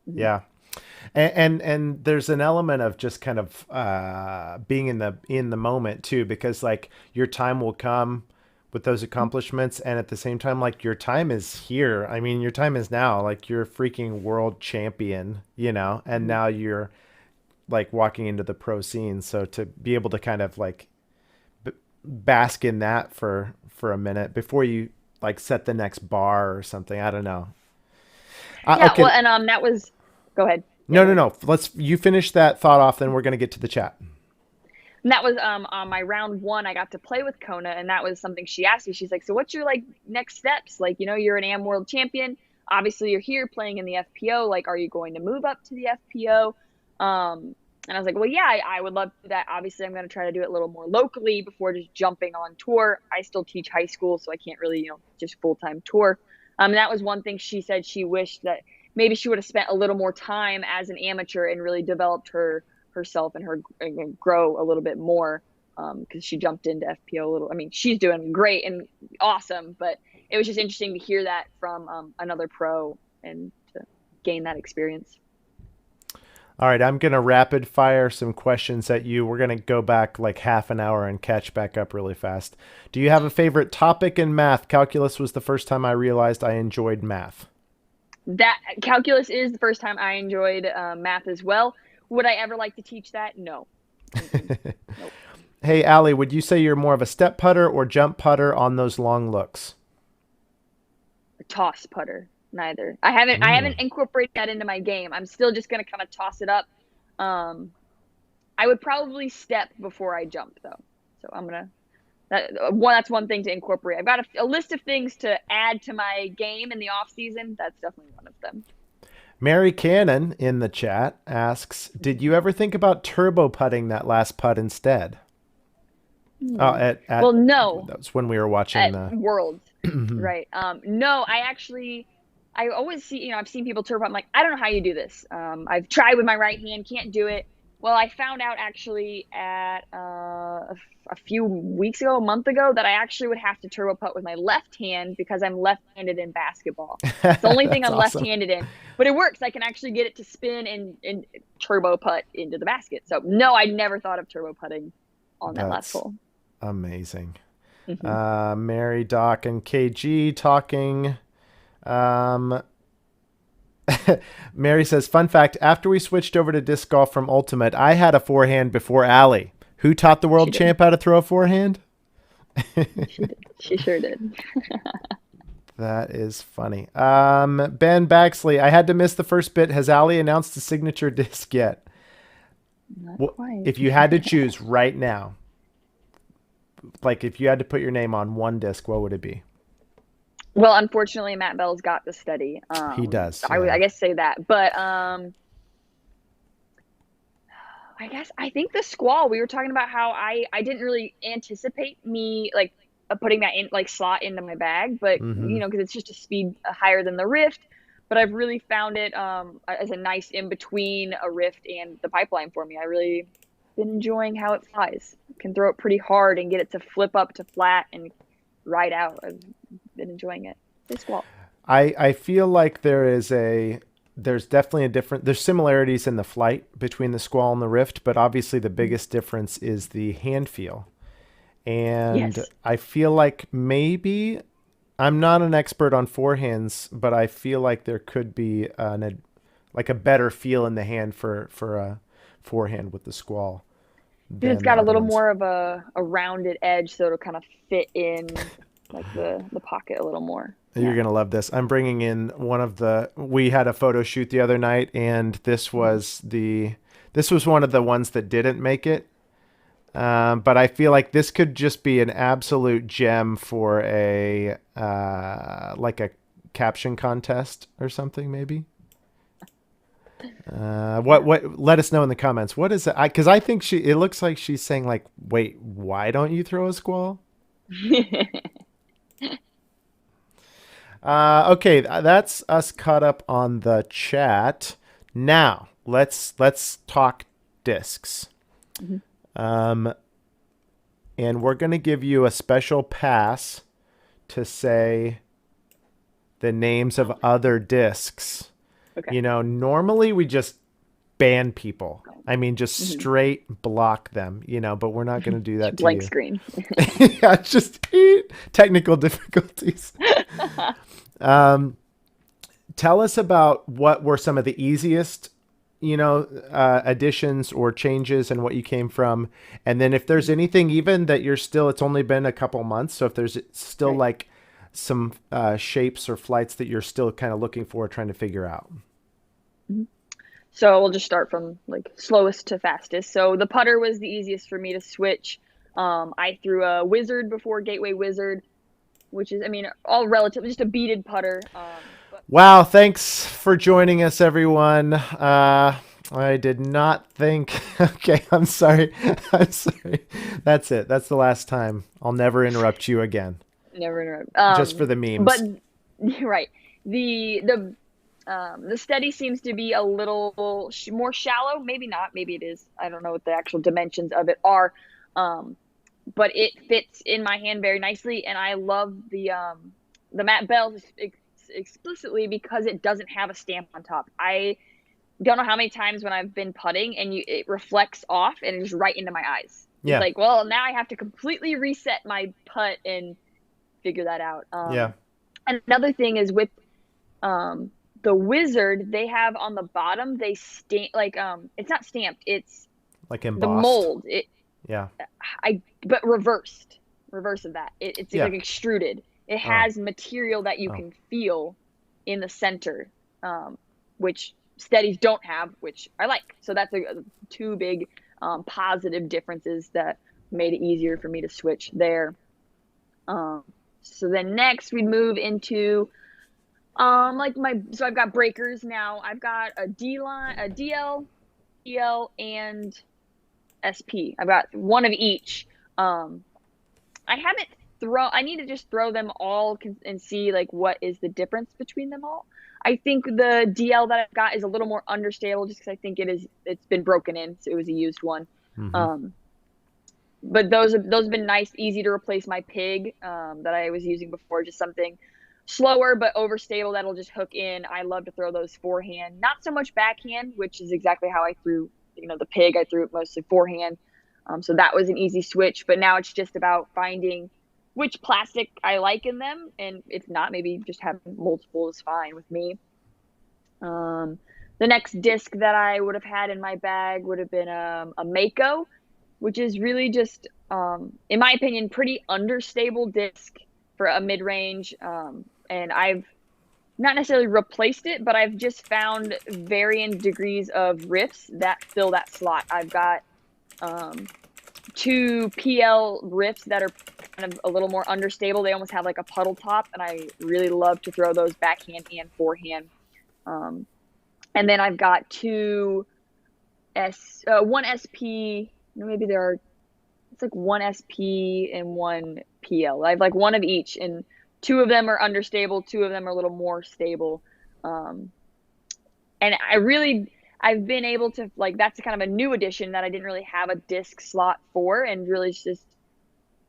Mhm. Yeah. And there's an element of just kind of being in the moment too, because like your time will come with those accomplishments, and at the same time, like your time is here. I mean, your time is now. Like you're a freaking world champion, you know, and Mhm. now you're like walking into the pro scene. So to be able to kind of like bask in that for a minute before you like set the next bar or something. I don't know. Yeah, well, Okay, and that was. Go ahead. Yeah, no, go no, ahead. no. Let's you finish that thought off, then we're gonna get to the chat. And that was on my round one. I got to play with Kona, and that was something she asked me. She's like, "So what's your like next steps? Like, you're an AM World Champion. Obviously, you're here playing in the FPO. Like, are you going to move up to the FPO?" And I was like, "Well, yeah, I would love to do that. Obviously, I'm going to try to do it a little more locally before just jumping on tour. I still teach high school, so I can't really, just full time tour." And that was one thing she said she wished that maybe she would have spent a little more time as an amateur and really developed herself and grow a little bit more, because she jumped into FPO a little. I mean, she's doing great and awesome, but it was just interesting to hear that from another pro and to gain that experience. All right, I'm gonna rapid fire some questions at you. We're gonna go back like half an hour and catch back up really fast. Do you have a favorite topic in math? Calculus was the first time I realized I enjoyed math. That calculus is the first time I enjoyed math as well. Would I ever like to teach that? No. Mm-mm. Nope. Hey, Allie, would you say you're more of a step putter or jump putter on those long looks? A toss putter. Neither. I haven't incorporated that into my game. I'm still just gonna kind of toss it up. Um, I would probably step before I jump though. So I'm gonna that's one thing to incorporate. I've got a list of things to add to my game in the off season. That's definitely one of them. Mary Cannon in the chat asks, "Did you ever think about turbo putting that last putt instead?" Oh, Hmm. at Well, no, that was when we were watching at the. Worlds, right? No, I always see, I've seen people turbo. I'm like, I don't know how you do this. I've tried with my right hand, can't do it. Well, I found out actually at a few weeks ago, a month ago, that I actually would have to turbo putt with my left hand because I'm left-handed in basketball. It's the only thing That's I'm awesome. left-handed in, but it works. I can actually get it to spin and turbo putt into the basket. So no, I never thought of turbo putting on that last That's hole. amazing. Hmm. Mary, Doc, and KG talking. Um, Mary says, "Fun fact: after we switched over to disc golf from Ultimate, I had a forehand before Allie. Who taught the She world did. champ how to throw a forehand?" She did. She sure did. That is funny. Ben Baxley, I had to miss the first bit. Has Ali announced the signature disc yet? Not Well, quite. if you had to choose right now, like if you had to put your name on one disc, what would it be? Well, unfortunately, Matt Bell's got the study. He does, I would, I yeah. guess, say that, but I guess I think the squall. We were talking about how I didn't really anticipate me like putting that in like slot into my bag, but Mm-hmm. because it's just a speed higher than the Rift. But I've really found it as a nice in between a Rift and the pipeline for me. I really been enjoying how it flies. Can throw it pretty hard and get it to flip up to flat and ride out. I've been enjoying it. This squall. I feel like there's definitely there's similarities in the flight between the Squall and the Rift, but obviously the biggest difference is the hand feel. And Yes. I feel like maybe I'm not an expert on forehands, but I feel like there could be like a better feel in the hand for a forehand with the Squall Because it's than the got a other little ones. more of a rounded edge, so it'll kind of fit in like the pocket a little more. You're Yeah. gonna love this. I'm bringing in one of the. We had a photo shoot the other night, and Mhm. this was one of the ones that didn't make it. But I feel like this could just be an absolute gem for a like a caption contest or something, maybe. Yeah. What? Let us know in the comments. What is it? Because I think she. It looks like she's saying like, "Wait, why don't you throw a squall?" Okay, that's us caught up on the chat. Now let's talk discs. Mhm. Um, and we're gonna give you a special pass to say the names of other discs. Okay. Normally we just ban people. I mean, just Hmm. straight block them, but we're not going to do that to Blank you. screen. Yeah, just technical difficulties. Um, Tell us about what were some of the easiest, additions or changes and what you came from. And then if there's anything even that it's only been a couple months. So if there's still Right. like some shapes or flights that you're still kind of looking for, trying to figure out. Mhm. So we'll just start from like slowest to fastest. So the putter was the easiest for me to switch. I threw a wizard before Gateway Wizard, which is, I mean, all relative, just a beaded putter. But Wow, thanks for joining us, everyone. I did not think. Okay, I'm sorry. I'm sorry. That's it. That's the last time. I'll never interrupt you again, never interrupt. just for the But memes. right, the steady seems to be a little more shallow. Maybe not. Maybe it is. I don't know what the actual dimensions of it are. Um, but it fits in my hand very nicely, and I love the Matt Bell's explicitly because it doesn't have a stamp on top. I don't know how many times when I've been putting and it reflects off and it's right into my eyes. It's Yeah, like, well, now I have to completely reset my putt and figure that out. yeah, And another thing is with um, the wizard, they have on the bottom they stamp like it's not stamped, it's like the embossed. mold. Yeah, I but reverse of that. It's yeah. like extruded. It Oh, has material that you oh, can feel in the center, which steadies don't have, which I like. So that's two big positive differences that made it easier for me to switch there. Um, so then next we'd move into like my so I've got breakers now. I've got a D line, a DL, EL, and SP. I've got one of each. Um, I haven't I need to just throw them all and see like what is the difference between them all. I think the DL that I've got is a little more understable just because I think it's been broken in, so it was a used one. mm-hmm. Um, but those have been nice, easy to replace my pig that I was using before, just something slower but overstable that'll just hook in. I love to throw those forehand, not so much backhand, which is exactly how I threw, the pig. I threw it mostly forehand. So that was an easy switch, but now it's just about finding which plastic I like in them, and if not, maybe just having multiple is fine with me. Um, the next disc that I would have had in my bag would have been a Mako, which is really just, in my opinion, pretty understable disc for a mid range. And I've not necessarily replaced it, but I've just found varying degrees of riffs that fill that slot. I've got um, two PL riffs that are kind of a little more understable. They almost have like a puddle top, and I really love to throw those backhand and forehand. Um, and then I've got one SP. Maybe there are. It's like one SP and one PL. I have like one of each, and two of them are understable. Two of them are a little more stable. Um, and I've been able to like that's kind of a new addition that I didn't really have a disc slot for, and really it's just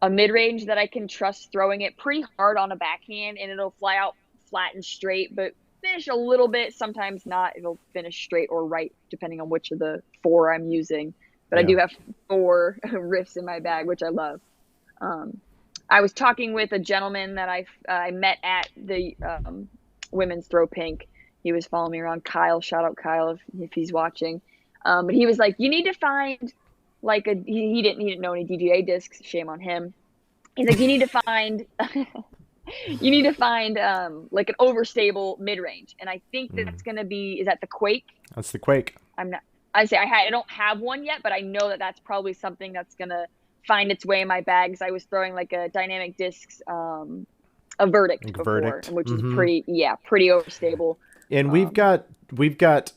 a mid range that I can trust throwing it pretty hard on a backhand, and it'll fly out flat and straight, but finish a little bit. Sometimes not. It'll finish straight or right depending on which of the four I'm using. But I Yeah. do have four riffs in my bag, which I love. Um, I was talking with a gentleman that I met at the women's throw pink. He was following me around. Kyle, shout out Kyle if he's watching. But he was like, you need to find like he didn't know any DGA discs. Shame on him. He's like, you need to find like an overstable mid range, and I think Mm. that's gonna be is that the Quake. That's the Quake. I'm not. I don't have one yet, but I know that that's probably something that's gonna find its way in my bags. I was throwing like a dynamic discs, a verdict Like before, Verdict. which is Mm-hmm. pretty overstable. And Um, we've got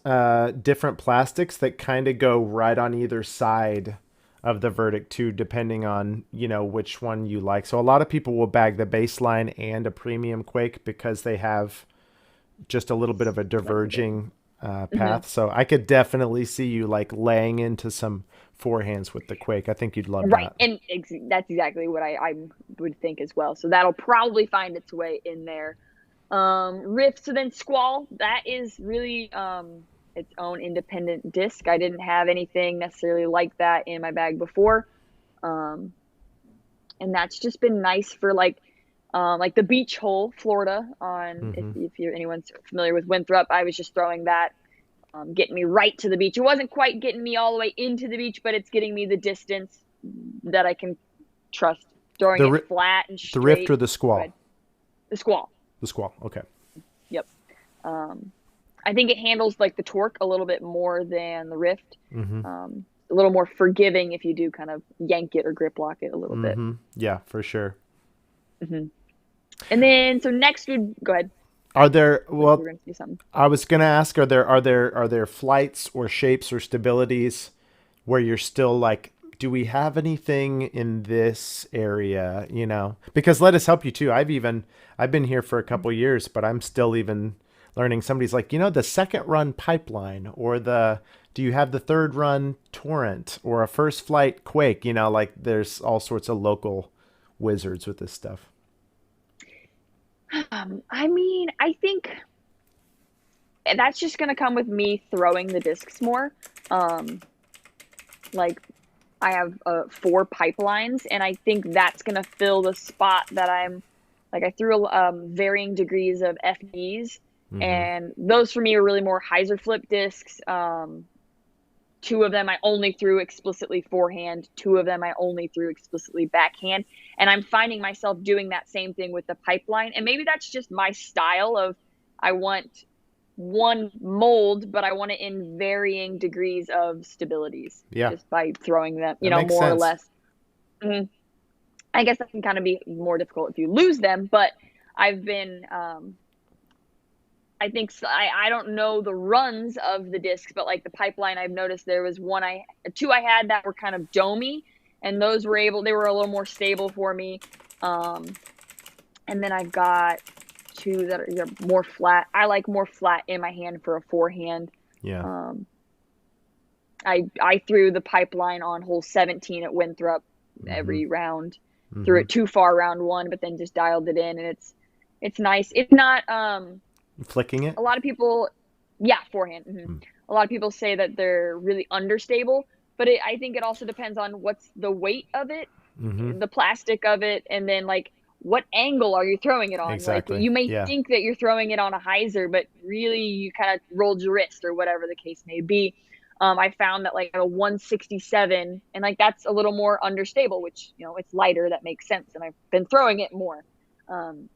different plastics that kind of go right on either side of the verdict too, depending on, which one you like. So a lot of people will bag the baseline and a premium quake because they have just a little bit of a Slightly different. diverging Hmm. path. So I could definitely see you like laying into some forehands with the quake. I think you'd love Right, that. and that's exactly what I would think as well. So that'll probably find its way in there. Rift, so then Squall, that is really its own independent disc. I didn't have anything necessarily like that in my bag before. Um, and that's just been nice for like the beach hole, Florida. On Hmm. if you're anyone's familiar with Winthrop, I was just throwing that, getting me right to the beach. It wasn't quite getting me all the way into the beach, but it's getting me the distance that I can trust. Throwing The it ri- flat and the rift straight. or the Go squall? ahead. The Squall. The squall. Okay. Yep. Um, I think it handles like the torque a little bit more than the Rift. Hmm. A little more forgiving if you do kind of yank it or grip lock it a little bit. Hmm. Yeah, for sure. Hmm. And then, so next would go ahead. Are there, Like you well, were going to do something. I was gonna ask, are there flights or shapes or stabilities where you're still like, do we have anything in this area? Because let us help you too. I've been here for a couple years, but I'm still even learning. Somebody's like, the second run pipeline, or do you have the third run torrent, or a first flight quake? Like there's all sorts of local wizards with this stuff. I mean, I think that's just going to come with me throwing the discs more. Um, like I have four pipelines, and I think that's going to fill the spot that I'm like. I threw varying degrees of FDs, Hmm. and those for me are really more hyzer flip discs. Two of them I only threw explicitly forehand. Two of them I only threw explicitly backhand. And I'm finding myself doing that same thing with the pipeline. And maybe that's just my style of I want one mold, but I want it in varying degrees of stabilities Yeah, just by throwing them, that makes more or sense. less. Mhm. I guess that can kind of be more difficult if you lose them, but I've been I think I don't know the runs of the discs, but like the pipeline, I've noticed there was two I had that were kind of domey, and those they were a little more stable for me. Um, and then I've got two that are more flat. I like more flat in my hand for a forehand. Yeah. Um, I threw the pipeline on hole 17 at Winthrop Hmm. every round. Threw Hmm. it too far round one, but then just dialed it in, and it's nice. It's not Flicking it. a lot of people, yeah, forehand. Mm. A lot of people say that they're really understable, but I think it also depends on what's the weight of it, Hmm. the plastic of it, and then like what angle are you throwing it on? Like Exactly. you may Yeah. think that you're throwing it on a hyzer, but really you kind of rolled your wrist or whatever the case may be. I found that like a 167, and like that's a little more understable, which it's lighter. That makes sense, and I've been throwing it more. I'm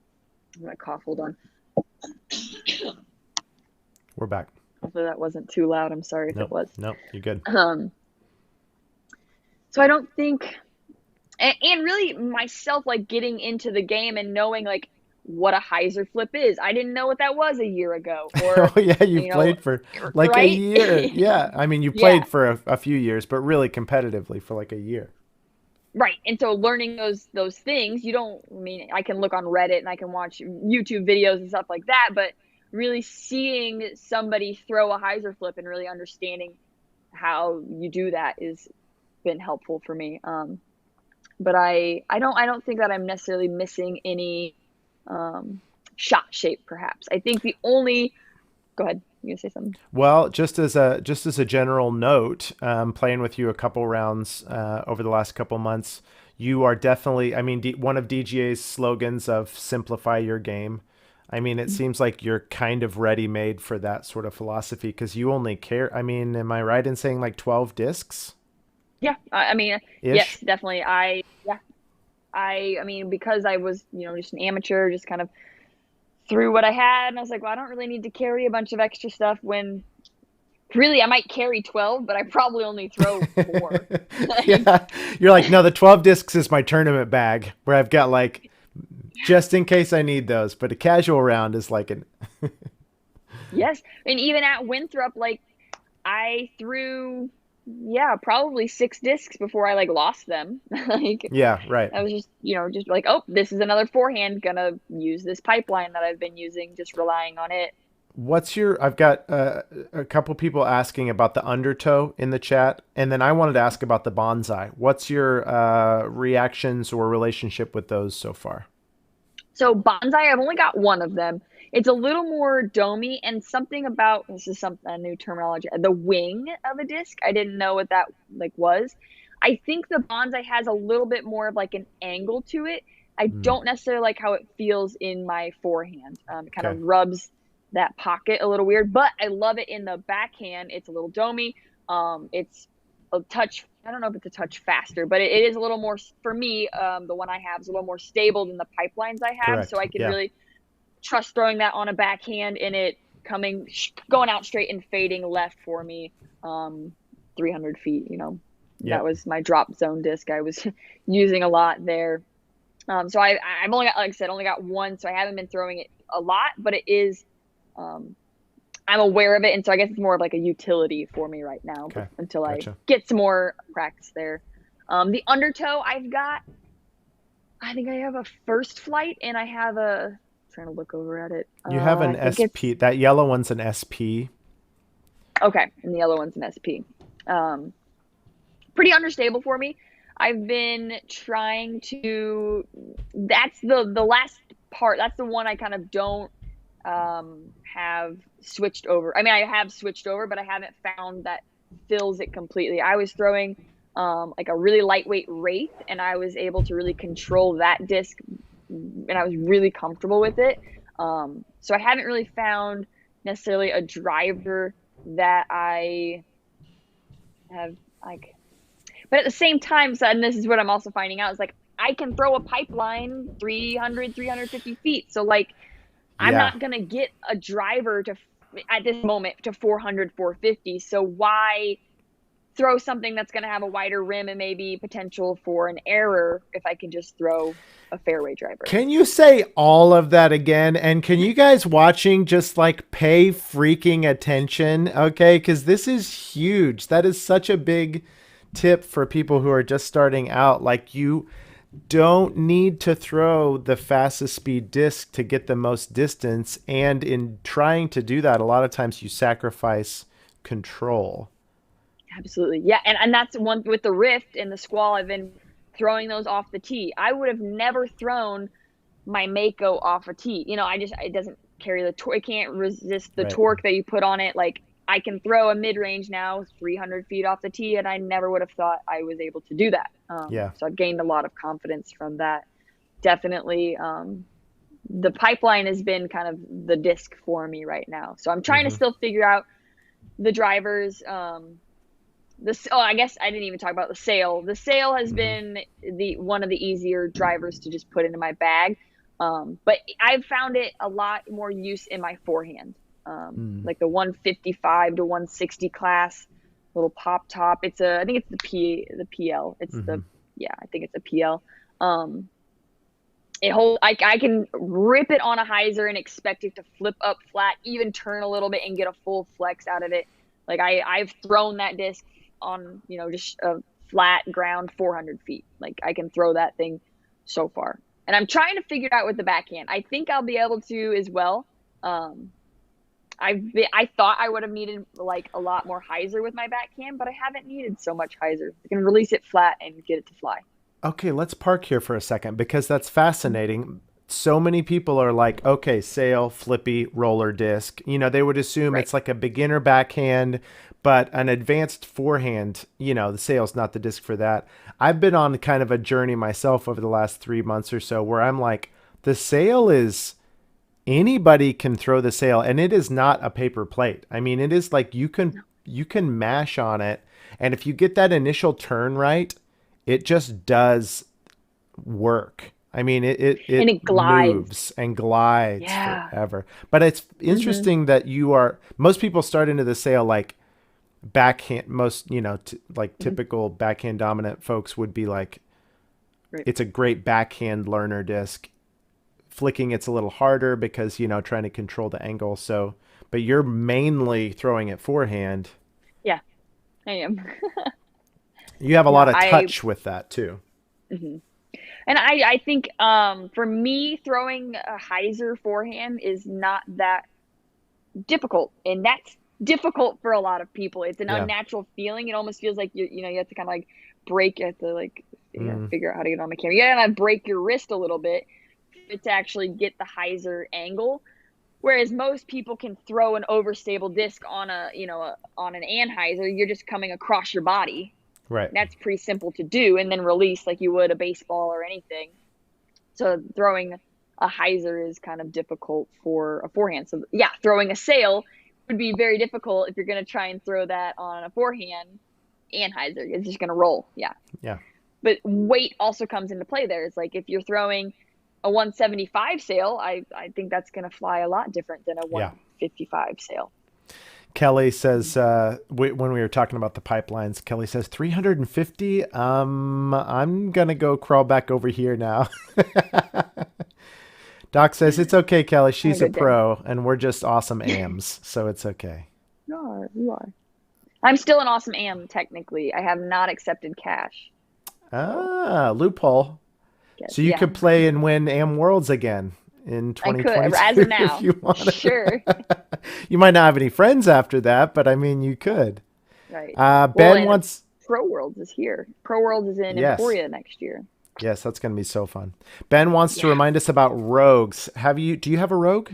gonna cough. Hold on. We're back. Hopefully that wasn't too loud. I'm sorry if it Nope. was. Nope. You're good. Um, so I don't think, and really myself, like getting into the game and knowing like what a hyzer flip is. I didn't know what that was a year ago, Oh or yeah, you've you know, played for like a right? year. Yeah. I mean, you Yeah, played for a few years, but really competitively for like a year. right. And so learning those things, you don't. I mean, I can look on Reddit and I can watch YouTube videos and stuff like that, but really seeing somebody throw a hyzer flip and really understanding how you do that is been helpful for me. But I don't think that I'm necessarily missing any um, shot shape. Perhaps I think the only. Go ahead. You gonna say something? Well, just as a general note, playing with you a couple rounds over the last couple months, you are definitely. I mean, one of DGA's slogans of "simplify your game." I mean, it seems like you're kind of ready made for that sort of philosophy because you only care. I mean, am I right in saying like 12 discs Yeah. I mean, yes, ish? definitely. Yeah. I mean, because I was just an amateur, just kind of threw what I had, and I was like, well, I don't really need to carry a bunch of extra stuff when really I might carry 12, but I probably only throw four. Like, Yeah, you're like, no, the 12 discs is my tournament bag where I've got like just in case I need those, but a casual round is like an. yes, and even at Winthrop, like I threw. yeah, probably 6 discs before I like lost them. Like Yeah, right. I was just, just like, oh, this is another forehand. Gonna use this pipeline that I've been using, just relying on it. I've got a couple people asking about the undertow in the chat, and then I wanted to ask about the bonsai. What's your reactions or relationship with those so far? So bonsai, I've only got one of them. It's a little more domey, and something about this is some a new terminology. The wing of a disc, I didn't know what that like was. I think the bonsai has a little bit more of like an angle to it. I Mm, don't necessarily like how it feels in my forehand. It kind okay, of rubs that pocket a little weird, but I love it in the backhand. It's a little domey. It's a touch. I don't know if it's a touch faster, but it is a little more for me. The one I have is a little more stable than the pipelines I have, so correct. I can Yeah, really trust throwing that on a backhand and it coming going out straight and fading left for me. 300 feet. That yep. was my drop zone disc. I was using a lot there. So I've only got, like I said, only got one, so I haven't been throwing it a lot, but it is. Um, I'm aware of it, and so I guess it's more of like a utility for me right now, but Okay, until I gotcha. get some more practice there. The undertow I've got, I think I have a first flight, and I have a. Trying to look over at it. You have an I think it's SP. That yellow one's an SP. okay, and the yellow one's an SP. Um, Pretty understable for me. I've been trying to. That's the last part. That's the one I kind of don't have switched over. I mean, I have switched over, but I haven't found that fills it completely. I was throwing like a really lightweight wraith, and I was able to really control that disc, and I was really comfortable with it. So I haven't really found necessarily a driver that I have like. But at the same time, so, and this is what I'm also finding out is like I can throw a pipeline 300, 350 feet. So like I'm Yeah. not going to get a driver to at this moment to 400, 450. So why throw something that's going to have a wider rim and maybe potential for an error if I can just throw a fairway driver? Can you say all of that again? And can you guys watching just like pay freaking attention? Okay. Because this is huge. That is such a big tip for people who are just starting out. Like, you don't need to throw the fastest speed disc to get the most distance. And in trying to do that, a lot of times you sacrifice control. Absolutely. Yeah. And that's one with the Rift and the Squall. I've been throwing those off the tee. I would have never thrown my Mako off a tee. It doesn't carry the torque. It can't resist the Right. torque that you put on it. Like I can throw a mid range now, 300 feet off the tee, and I never would have thought I was able to do that. Yeah. So I've gained a lot of confidence from that. Definitely. The pipeline has been kind of the disc for me right now. So I'm trying to Hmm. still figure out the drivers. I guess I didn't even talk about the sail. The sail has Hmm. been the one of the easier drivers to just put into my bag. But I've found it a lot more use in my forehand. Mm. Like the 155 to 160 class, little pop top. I think it's the PL. Hmm. Yeah, I think it's a PL. Um, I can rip it on a hyzer and expect it to flip up flat, even turn a little bit and get a full flex out of it. Like I've thrown that disc on, just a flat ground 400 feet. Like I can throw that thing so far. And I'm trying to figure it out with the backhand. I think I'll be able to as well. Um, I thought I would have needed like a lot more hyzer with my backhand, but I haven't needed so much hyzer. I can release it flat and get it to fly. Okay, let's park here for a second because that's fascinating. So many people are like, okay, sail, flippy, roller disc. They would assume Right. it's like a beginner backhand, but an advanced forehand, the sail's not the disc for that. I've been on kind of a journey myself over the last 3 months or so where I'm like, the sail is anybody can throw the sail and it is not a paper plate. I mean, it is like you can mash on it, and if you get that initial turn right, it just does work. I mean, it And it glides. moves and glides Yeah. forever. But it's Hmm. interesting that most people start into the sail like backhand. Most, like Hmm. typical backhand dominant folks would be like, Right. it's a great backhand learner disc. Flicking it's a little harder because, trying to control the angle. So, but you're mainly throwing it forehand. Yeah. I am. You have a Yeah, lot of I touch with that too. mhm. And I think for me throwing a hyzer forehand is not that difficult, and that's difficult for a lot of people. It's an Yeah. unnatural feeling. It almost feels like you have to kind of like break. You have to like Mm, figure out how to get on the camera. You gotta break your wrist a little bit for it to actually get the hyzer angle. Whereas most people can throw an overstable disc on on an anhyzer, you're just coming across your body. right. That's pretty simple to do, and then release like you would a baseball or anything. So throwing a hyzer is kind of difficult for a forehand. So yeah, throwing a sail would be very difficult if you're going to try and throw that on a forehand and hyzer. It's just going to roll. Yeah. Yeah. But weight also comes into play there. It's like if you're throwing a 175 sail, I think that's going to fly a lot different than a Yeah. 155 sail. Kelly says, when we were talking about the pipelines, Kelly says 350. I'm going to go crawl back over here now. Doc says, it's okay, Kelly. On a She's a good day. pro and we're just awesome AMs. So it's okay. You are. You are. I'm still an awesome AM technically. I have not accepted cash. So, Ah, loophole. guess So you yeah. could play and win AM Worlds again in I could as 2022 of if now. you wanted. Sure. You might not have any friends after that, but I mean, you could. Right. Well, Ben and wants, Pro Worlds is here. Pro Worlds is in yes, Emporia next year. yes, that's going to be so fun. Ben wants to Yeah. remind us about rogues. Do you have a rogue?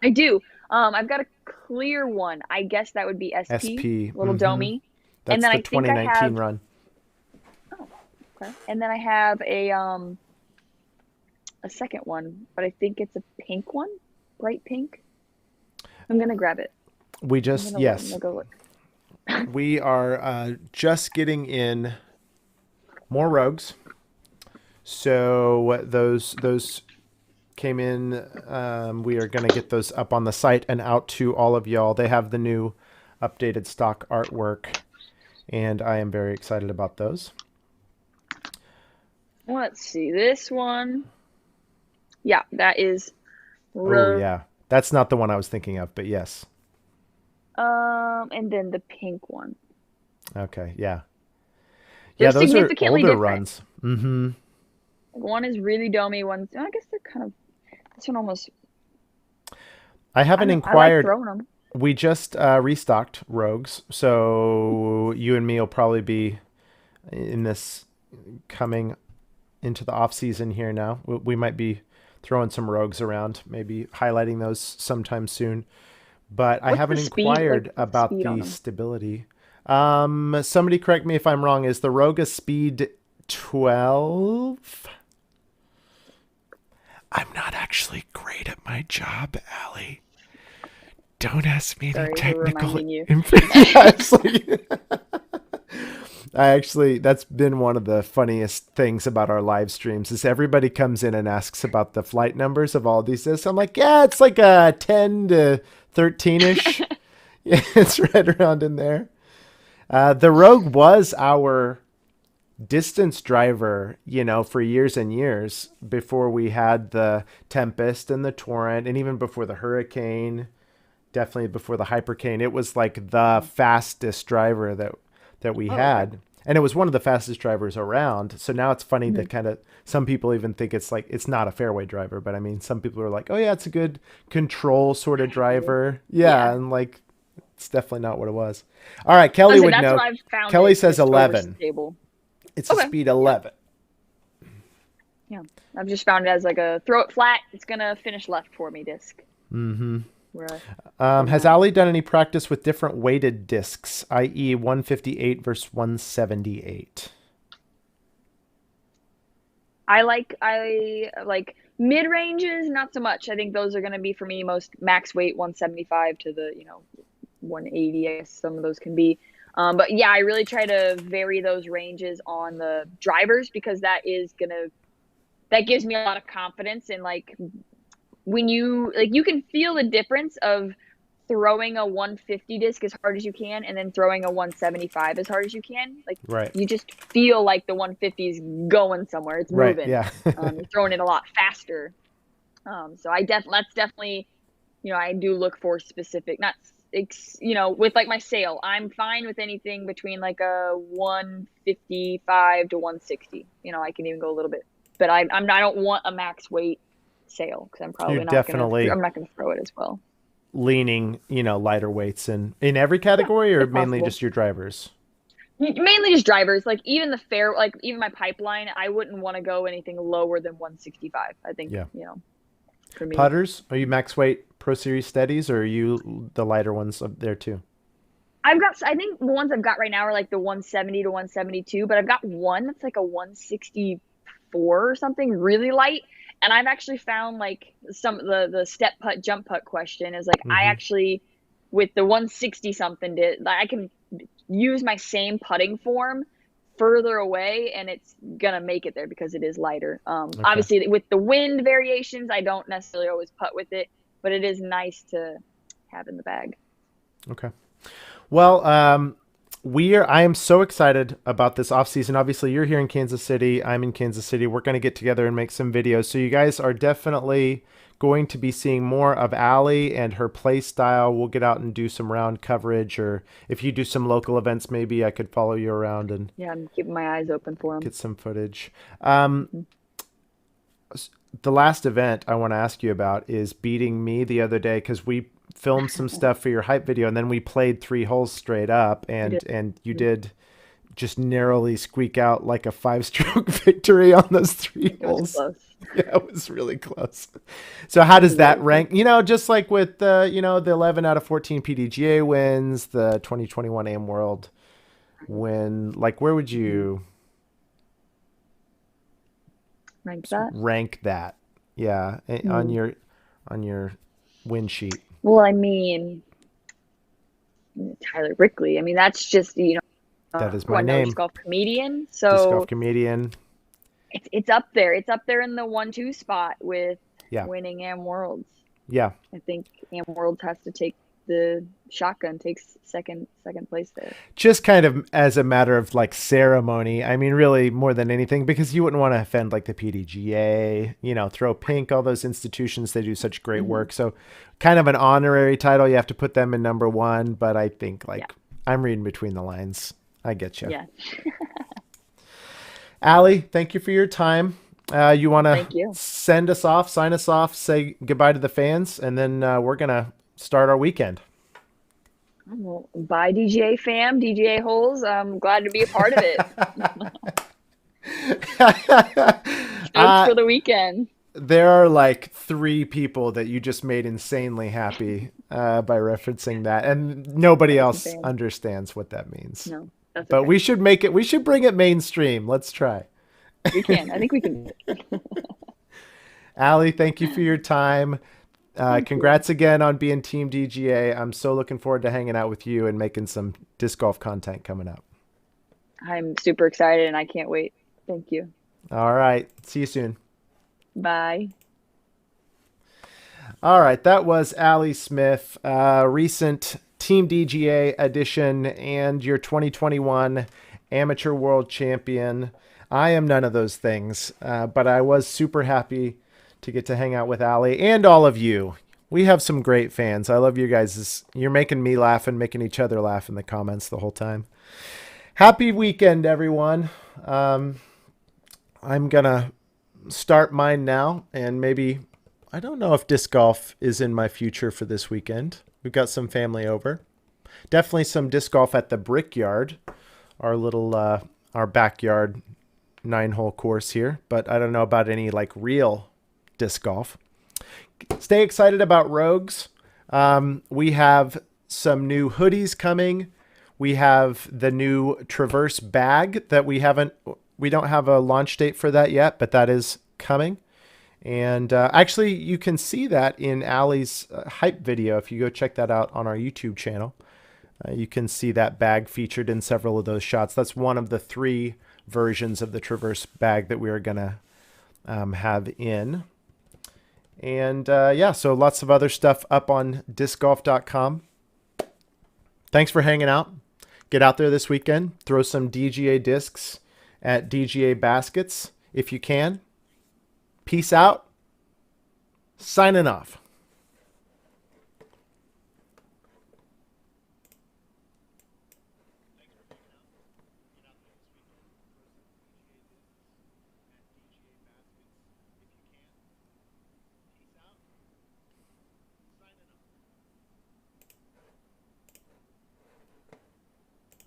I do. I've got a clear one. I guess that would be SP, SP. little domey. And That's then the I think I 2019 have run. oh, okay. And then I have a second one, but I think it's a pink one, bright pink. I'm gonna grab it. I'm Yes, gonna go look. we are just getting in more rogues. So those came in. We are going to get those up on the site and out to all of y'all. They have the new updated stock artwork, and I am very excited about those. Let's see this one. Yeah, that is. Oh yeah, that's not the one I was thinking of, but yes. And then the pink one. Okay, yeah, They're yeah. Those are significantly older different. runs. Mm-hmm. One is really domey. One, I guess they're kind of. This one almost. I I don't haven't know. I like inquired. throwing them. We just restocked rogues, so you and me will probably be in this coming into the off season here now. We might be throwing some rogues around, maybe highlighting those sometime soon. But I What's the haven't speed? Like, inquired what's the about speed on the them? stability. Somebody correct me if I'm wrong. Is the rogue a speed 12? I'm not actually great at my job, Allie. Don't ask me any Sorry for technical reminding you. information. I actually, that's been one of the funniest things about our live streams is everybody comes in and asks about the flight numbers of all these discs. I'm like, yeah, it's like a 10 to 13-ish. Yeah, it's right around in there. The Rogue was our distance driver, for years and years before we had the Tempest and the Torrent and even before the Hurricane, definitely before the Hypercane. It was like the fastest driver that we Oh, okay. had. And it was one of the fastest drivers around. So now it's funny Hmm. that kind of some people even think it's like it's not a fairway driver, but I mean some people are like, "Oh yeah, it's a good control sort of driver." Yeah, Yeah. and like it's definitely not what it was. All right, Kelly Listen, would that's know. what I've found Kelly it says just 11. overstable. It's a Okay. speed Yeah. 11. Yeah. I've just found it as like a throw it flat. It's gonna finish left for me disc. Mm-hmm. Where from Has that. Ali done any practice with different weighted discs, i.e., 158 versus 178? I like mid ranges, not so much. I think those are gonna be for me most max weight 175 to the 180. I guess some of those can be. But yeah, I really try to vary those ranges on the drivers because that gives me a lot of confidence in like when you can feel the difference of throwing a 150 disc as hard as you can and then throwing a 175 as hard as you can. Like Right. you just feel like the 150 is going somewhere. It's Right. moving. Yeah. You're throwing it a lot faster. So that's definitely, I do look for specific, not with like my sail, I'm fine with anything between like a 155 to 160. I can even go a little bit, but I don't want a max weight sail because You're definitely I'm not gonna throw it as well. leaning, lighter weights in every Yeah, category, or if mainly possible. just your drivers? Mainly just drivers. Like even like even my pipeline, I wouldn't want to go anything lower than 165. I think, Yeah. for me. Putters, are you max weight Pro Series steadies, or are you the lighter ones up there too? I think the ones I've got right now are like the 170 to 172, but I've got one that's like a 164 or something, really light. And I've actually found like the step putt, jump putt question is like I Mm-hmm. actually with the 160 something I can use my same putting form further away and it's gonna make it there because it is lighter. Okay. Obviously with the wind variations, I don't necessarily always putt with it, but it is nice to have in the bag. Okay. Well, I am so excited about this off season. Obviously, you're here in Kansas City. I'm in Kansas City. We're going to get together and make some videos. So you guys are definitely going to be seeing more of Allie and her play style. We'll get out and do some round coverage, or if you do some local events, maybe I could follow you around and Yeah, I'm keeping my eyes open for them. get some footage. The last event I want to ask you about is beating me the other day, because we filmed some stuff for your hype video and then we played 3 holes straight up, and you did just narrowly squeak out like a 5-stroke victory on those three It was holes. close. Yeah, it was really close. So how does that Really close. rank? Just like with the 11 out of 14 PDGA wins, the 2021 AM World win, like where would Mhm. you Rank that? rank that? Yeah, on Hmm. your win sheet. Well, I mean, Tyler Rickley. I mean, that's just, That is who my I know, disc name. golf comedian. Disc golf So comedian. it's up there. It's up there in the 1-2 spot with Yeah. winning AM Worlds. Yeah. I think AM Worlds has to take the shotgun, takes second place there. Just kind of as a matter of like ceremony. I mean, really more than anything, because you wouldn't want to offend like the PDGA, throw pink, all those institutions, they do such great Hmm. work. So kind of an honorary title. You have to put them in number one, but I think Yeah. like I'm reading between the lines. I get you. Yeah. Allie, thank you for your time. You want to Thank you. sign us off, say goodbye to the fans, and then we're going to start our weekend. Well, bye, DGA fam, DGA holes. I'm glad to be a part of it. Jokes uh, for the weekend. there are like 3 people that you just made insanely happy by referencing that, and nobody Awesome else fans. understands what that means. No, that's But okay. we should bring it mainstream. Let's try. We can. I think we can. Allie, thank you for your time. Thank you. Congrats again on being Team DGA. I'm so looking forward to hanging out with you and making some disc golf content coming up. I'm super excited and I can't wait. Thank you. All right. See you soon. Bye. All right. That was Allie Smith, recent Team DGA edition and your 2021 Amateur World Champion. I am none of those things, but I was super happy to get to hang out with Allie and all of you. We have some great fans. I love you guys. You're making me laugh and making each other laugh in the comments the whole time. Happy weekend, everyone. I'm going to start mine now, and maybe, I don't know if disc golf is in my future for this weekend. We've got some family over. Definitely some disc golf at the Brickyard, our backyard 9-hole course here, but I don't know about any like real disc golf. Stay excited about Rogues. We have some new hoodies coming. We have the new Traverse bag that we don't have a launch date for that yet, but that is coming. And actually, you can see that in Allie's hype video. If you go check that out on our YouTube channel, you can see that bag featured in several of those shots. That's one of the 3 versions of the Traverse bag that we are going to have in. And yeah, so lots of other stuff up on discgolf.com. Thanks for hanging out. Get out there this weekend. Throw some DGA discs at DGA baskets if you can. Peace out. Signing off.